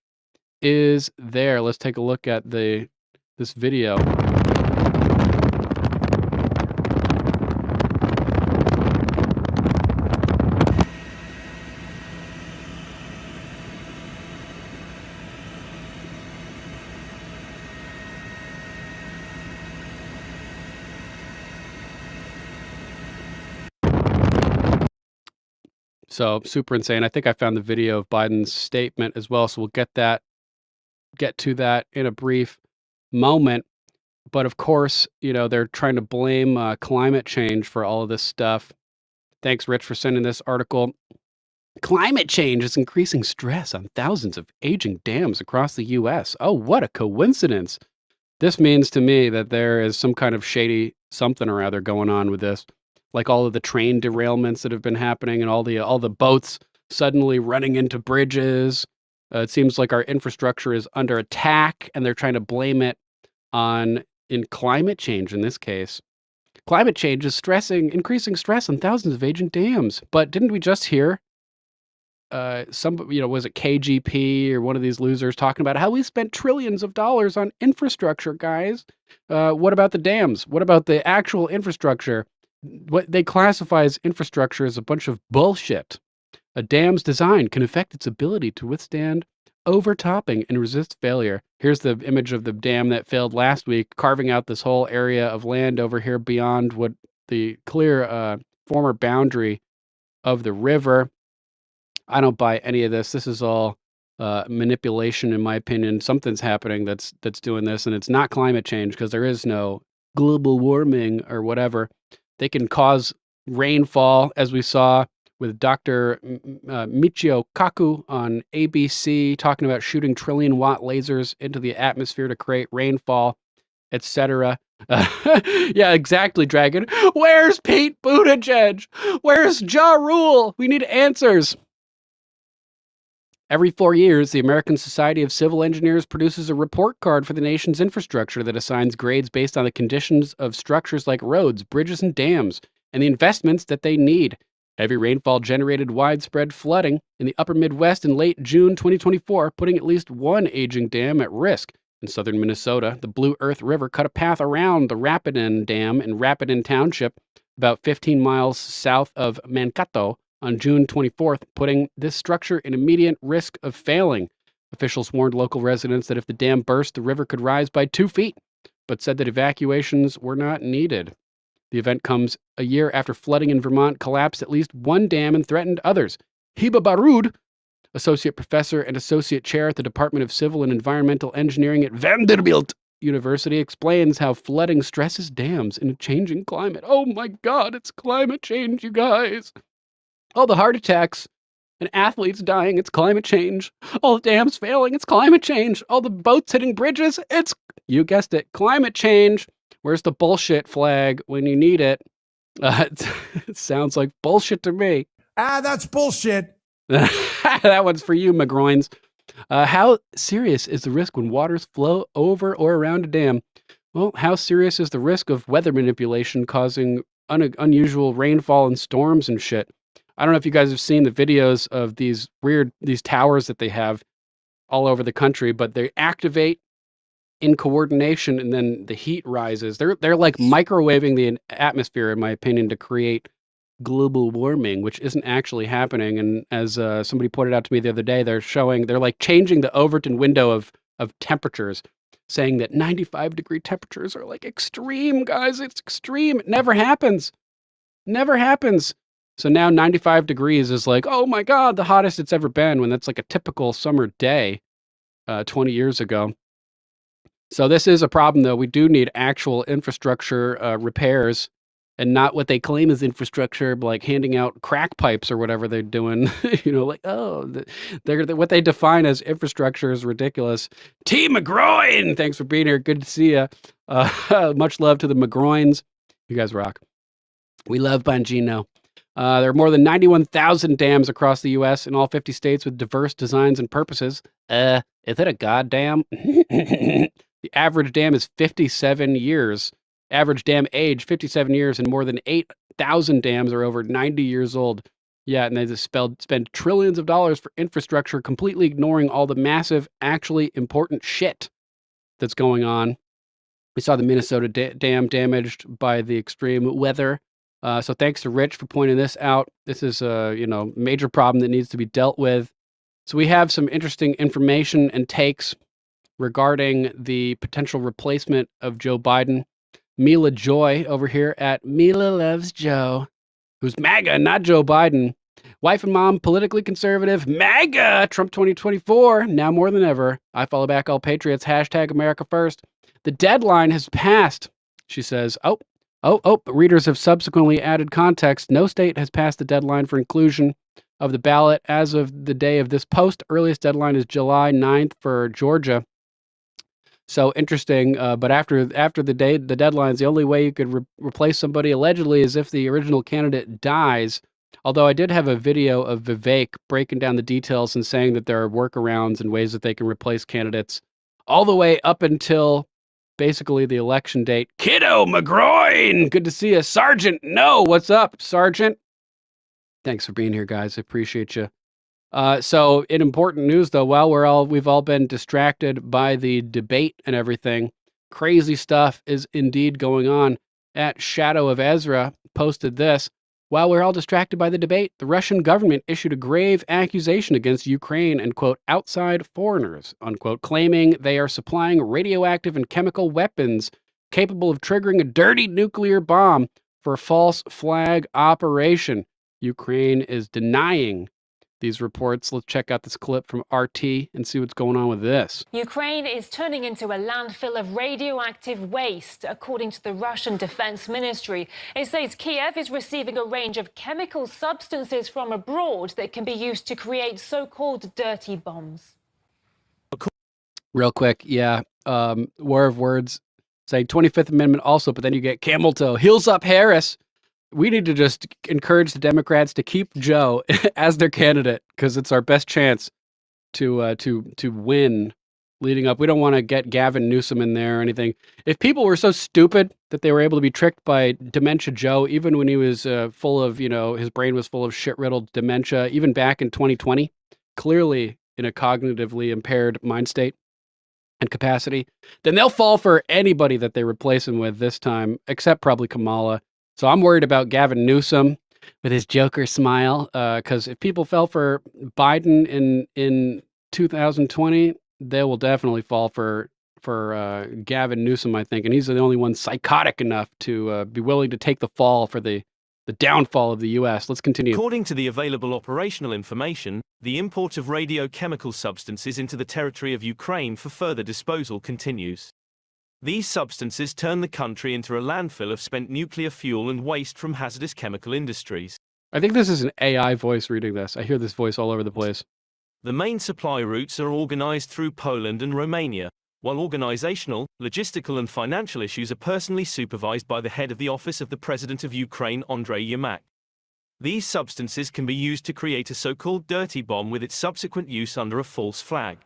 is there. Let's take a look at this video. So super insane. I think I found the video of Biden's statement as well. So we'll get to that in a brief moment. But of course, they're trying to blame climate change for all of this stuff. Thanks, Rich, for sending this article. Climate change is increasing stress on thousands of aging dams across the U.S. Oh, what a coincidence. This means to me that there is some kind of shady something or other going on with this. Like all of the train derailments that have been happening and all the boats suddenly running into bridges. It seems like our infrastructure is under attack, and they're trying to blame it in climate change in this case. Climate change is increasing stress on thousands of aging dams. But didn't we just hear was it KGP or one of these losers talking about how we spent trillions of dollars on infrastructure, guys? What about the dams? What about the actual infrastructure? What they classify as infrastructure is a bunch of bullshit. A dam's design can affect its ability to withstand overtopping and resist failure. Here's the image of the dam that failed last week, carving out this whole area of land over here beyond what the clear former boundary of the river. I don't buy any of this. This is all manipulation, in my opinion. Something's happening that's doing this, and it's not climate change because there is no global warming or whatever. They can cause rainfall, as we saw with Dr. Michio Kaku on ABC, talking about shooting trillion-watt lasers into the atmosphere to create rainfall, etc. Yeah, exactly, Dragon. Where's Pete Buttigieg? Where's Ja Rule? We need answers. Every 4 years, the American Society of Civil Engineers produces a report card for the nation's infrastructure that assigns grades based on the conditions of structures like roads, bridges, and dams, and the investments that they need. Heavy rainfall generated widespread flooding in the upper Midwest in late June 2024, putting at least one aging dam at risk. In southern Minnesota, the Blue Earth River cut a path around the Rapidan Dam in Rapidan Township, about 15 miles south of Mankato, on June 24th, putting this structure in immediate risk of failing. Officials warned local residents that if the dam burst, the river could rise by 2 feet, but said that evacuations were not needed. The event comes a year after flooding in Vermont collapsed at least one dam and threatened others. Hiba Baroud, associate professor and associate chair at the Department of Civil and Environmental Engineering at Vanderbilt University, explains how flooding stresses dams in a changing climate. Oh my God, it's climate change, you guys. All the heart attacks and athletes dying, it's climate change. All the dams failing, it's climate change. All the boats hitting bridges, it's, you guessed it, climate change. Where's the bullshit flag when you need it? It sounds like bullshit to me. That's bullshit. That one's for you, McGroins. How serious is the risk when waters flow over or around a dam? Well, how serious is the risk of weather manipulation causing unusual rainfall and storms and shit? I don't know if you guys have seen the videos of these towers that they have all over the country, but they activate in coordination and then the heat rises. They're like microwaving the atmosphere, in my opinion, to create global warming, which isn't actually happening. And as somebody pointed out to me the other day, they're like changing the Overton window of temperatures, saying that 95-degree temperatures are like extreme, guys. It's extreme. It never happens. Never happens. So now 95 degrees is like, oh my God, the hottest it's ever been, when that's like a typical summer day 20 years ago. So this is a problem, though. We do need actual infrastructure repairs, and not what they claim is infrastructure, like handing out crack pipes or whatever they're doing. Like, what they define as infrastructure is ridiculous. T. McGroin, thanks for being here. Good to see you. Much love to the McGroins. You guys rock. We love Bongino. There are more than 91,000 dams across the U.S. in all 50 states with diverse designs and purposes. Is it a goddamn? The average dam is 57 years. Average dam age, 57 years, and more than 8,000 dams are over 90 years old. Yeah, and they just spend trillions of dollars for infrastructure, completely ignoring all the massive, actually important shit that's going on. We saw the Minnesota dam damaged by the extreme weather. So thanks to Rich for pointing this out. This is a major problem that needs to be dealt with. So we have some interesting information and takes regarding the potential replacement of Joe Biden. Mila Joy over here at Mila Loves Joe, who's MAGA, not Joe Biden. Wife and mom, politically conservative, MAGA, Trump 2024, now more than ever. I follow back all patriots, hashtag America first. The deadline has passed, she says. Readers have subsequently added context. No state has passed the deadline for inclusion of the ballot as of the day of this post. Earliest deadline is July 9th for Georgia. So interesting, but after the deadline, the only way you could replace somebody allegedly is if the original candidate dies. Although I did have a video of Vivek breaking down the details and saying that there are workarounds and ways that they can replace candidates all the way up until basically the election date. Kiddo McGroin, good to see you. Sergeant, no, what's up, Sergeant? Thanks for being here, guys. I appreciate you. So in important news, though, while we've all been distracted by the debate and everything, crazy stuff is indeed going on. At Shadow of Ezra posted this. While we're all distracted by the debate, the Russian government issued a grave accusation against Ukraine and, quote, outside foreigners, unquote, claiming they are supplying radioactive and chemical weapons capable of triggering a dirty nuclear bomb for a false flag operation. Ukraine is denying these reports. Let's check out this clip from RT and see what's going on with this. Ukraine is turning into a landfill of radioactive waste, according to the Russian Defense Ministry. It says Kiev is receiving a range of chemical substances from abroad that can be used to create so-called dirty bombs. Real quick, yeah, war of words, say 25th Amendment also, but then you get camel toe. Heels up, Harris. We need to just encourage the Democrats to keep Joe as their candidate because it's our best chance to win leading up. We don't want to get Gavin Newsom in there or anything. If people were so stupid that they were able to be tricked by Dementia Joe, even when he was full of, his brain was full of shit-riddled dementia, even back in 2020, clearly in a cognitively impaired mind state and capacity, then they'll fall for anybody that they replace him with this time, except probably Kamala. So I'm worried about Gavin Newsom with his Joker smile, because if people fell for Biden in 2020, they will definitely fall for Gavin Newsom, I think, and he's the only one psychotic enough to be willing to take the fall for the downfall of the U.S. Let's continue. According to the available operational information, the import of radiochemical substances into the territory of Ukraine for further disposal continues. These substances turn the country into a landfill of spent nuclear fuel and waste from hazardous chemical industries. I think this is an AI voice reading this. I hear this voice all over the place. The main supply routes are organized through Poland and Romania, while organizational, logistical and financial issues are personally supervised by the head of the Office of the President of Ukraine, Andrei Yermak. These substances can be used to create a so-called dirty bomb with its subsequent use under a false flag.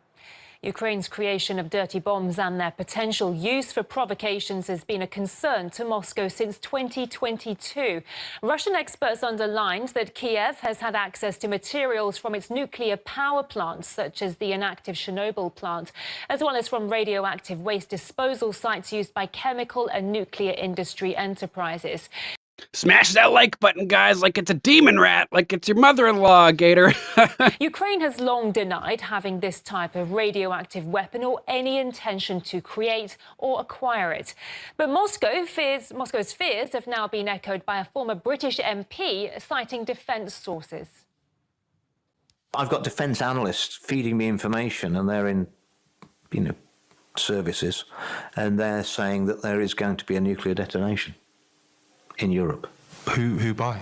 Ukraine's creation of dirty bombs and their potential use for provocations has been a concern to Moscow since 2022. Russian experts underlined that Kiev has had access to materials from its nuclear power plants, such as the inactive Chernobyl plant, as well as from radioactive waste disposal sites used by chemical and nuclear industry enterprises. Smash that like button, guys, like it's a demon rat, like it's your mother-in-law, Gator. Ukraine has long denied having this type of radioactive weapon or any intention to create or acquire it. But Moscow's fears have now been echoed by a former British MP, citing defence sources. I've got defence analysts feeding me information, and they're in, services, and they're saying that there is going to be a nuclear detonation in Europe. Who by?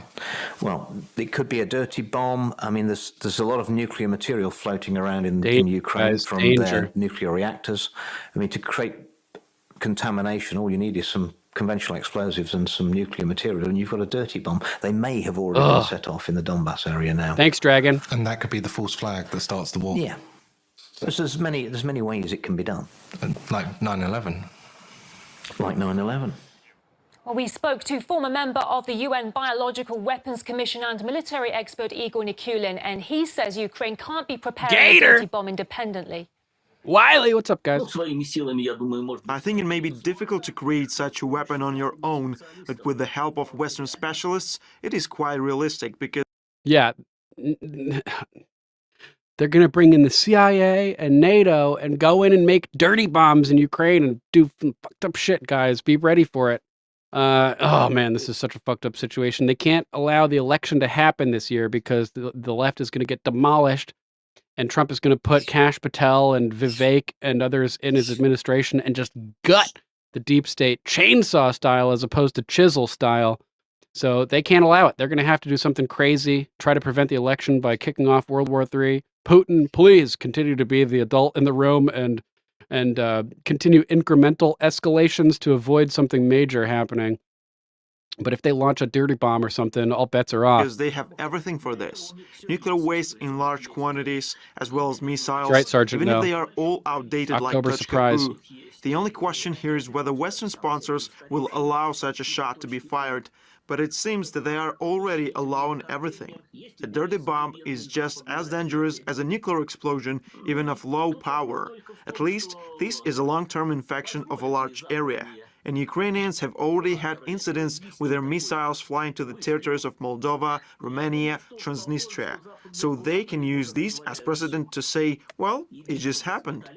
Well, it could be a dirty bomb. I mean, there's a lot of nuclear material floating around in Ukraine from their nuclear reactors. I mean, to create contamination, all you need is some conventional explosives and some nuclear material, and you've got a dirty bomb. They may have already been set off in the Donbass area now. Thanks, Dragon. And that could be the false flag that starts the war. Yeah. There's many ways it can be done. Like 9/11. Like 9/11. Well, we spoke to former member of the UN Biological Weapons Commission and military expert Igor Nikulin, and he says Ukraine can't be preparing a dirty bomb independently. Wiley, what's up, guys? I think it may be difficult to create such a weapon on your own, but with the help of Western specialists, it is quite realistic because... Yeah. They're going to bring in the CIA and NATO and go in and make dirty bombs in Ukraine and do fucked up shit, guys. Be ready for it. Oh man, this is such a fucked up situation. They can't allow the election to happen this year because the left is going to get demolished, and Trump is going to put Kash Patel and Vivek and others in his administration and just gut the deep state chainsaw style as opposed to chisel style. So they can't allow it. They're going to have to do something crazy, try to prevent the election by kicking off World War III. Putin, please continue to be the adult in the room and continue incremental escalations to avoid something major happening. But if they launch a dirty bomb or something, all bets are off. Because they have everything for this. Nuclear waste in large quantities, as well as missiles. Right, Sergeant, even if they are all outdated October like surprise. The only question here is whether Western sponsors will allow such a shot to be fired. But it seems that they are already allowing everything. A dirty bomb is just as dangerous as a nuclear explosion, even of low power. At least, this is a long-term infection of a large area. And Ukrainians have already had incidents with their missiles flying to the territories of Moldova, Romania, Transnistria. So they can use this as precedent to say, well, it just happened.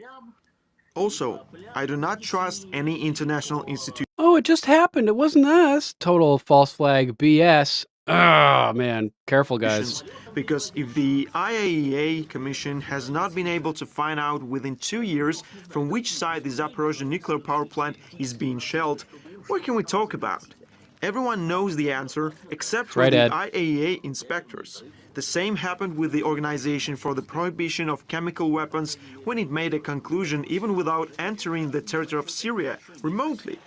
Also, I do not trust any international institution. Oh, it just happened. It wasn't us. Total false flag BS. Oh, man. Careful, guys. Because if the IAEA Commission has not been able to find out within 2 years from which side the Zaporozhye nuclear power plant is being shelled, what can we talk about? Everyone knows the answer except for the IAEA inspectors. The same happened with the Organization for the Prohibition of Chemical Weapons when it made a conclusion even without entering the territory of Syria remotely.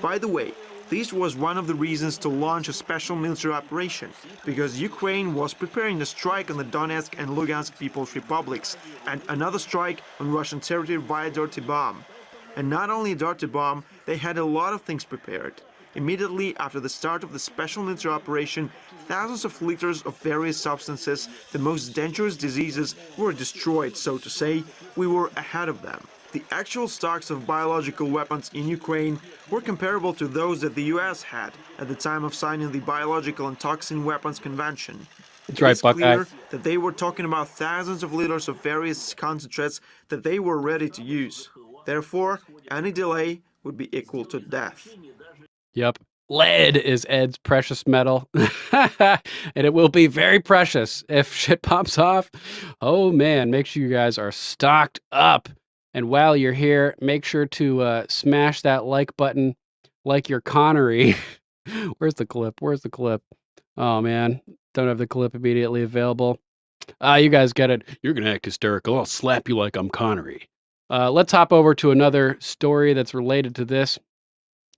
By the way, this was one of the reasons to launch a special military operation, because Ukraine was preparing a strike on the Donetsk and Lugansk People's Republics, and another strike on Russian territory via dirty bomb. And not only a dirty bomb, they had a lot of things prepared. Immediately after the start of the special military operation, thousands of liters of various substances, the most dangerous diseases, were destroyed, so to say. We were ahead of them. The actual stocks of biological weapons in Ukraine were comparable to those that the US had at the time of signing the Biological and Toxin Weapons Convention. That's right, It's clear Buckeye. that they were talking about thousands of liters of various concentrates that they were ready to use. Therefore, any delay would be equal to death. Yep. Lead is Ed's precious metal. And it will be very precious if shit pops off. Oh man, make sure you guys are stocked up. And while you're here, make sure to smash that like button like you're Connery. Where's the clip? Where's the clip? Oh man, don't have the clip immediately available. You guys get it. You're going to act hysterical. I'll slap you like I'm Connery. Let's hop over to another story that's related to this.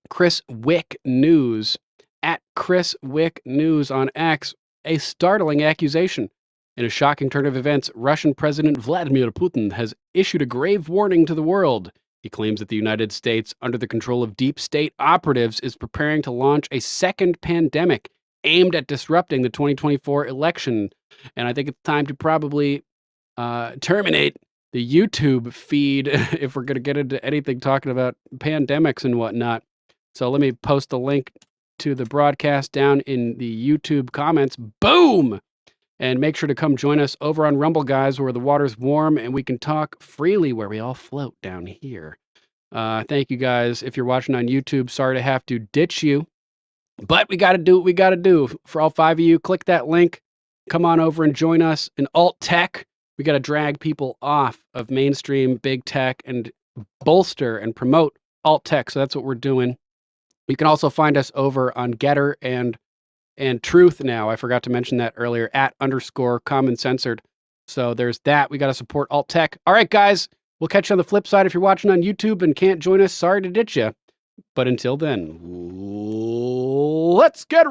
Chris Wick News, at Chris Wick News on X, a startling accusation. In a shocking turn of events, Russian President Vladimir Putin has issued a grave warning to the world. He claims that the United States, under the control of deep state operatives, is preparing to launch a second pandemic aimed at disrupting the 2024 election. And I think it's time to probably terminate the YouTube feed if we're going to get into anything talking about pandemics and whatnot. So let me post the link to the broadcast down in the YouTube comments. Boom! And make sure to come join us over on Rumble, guys, where the water's warm and we can talk freely where we all float down here. Thank you, guys. If you're watching on YouTube, sorry to have to ditch you. But we got to do what we got to do. For all 5 of you, click that link. Come on over and join us in alt tech. We got to drag people off of mainstream big tech and bolster and promote alt tech. So that's what we're doing. You can also find us over on Getter and Truth now. I forgot to mention that earlier, @_Common Censored. So there's that. We got to support alt tech. All right, guys, we'll catch you on the flip side. If you're watching on YouTube and can't join us, sorry to ditch you. But until then, let's get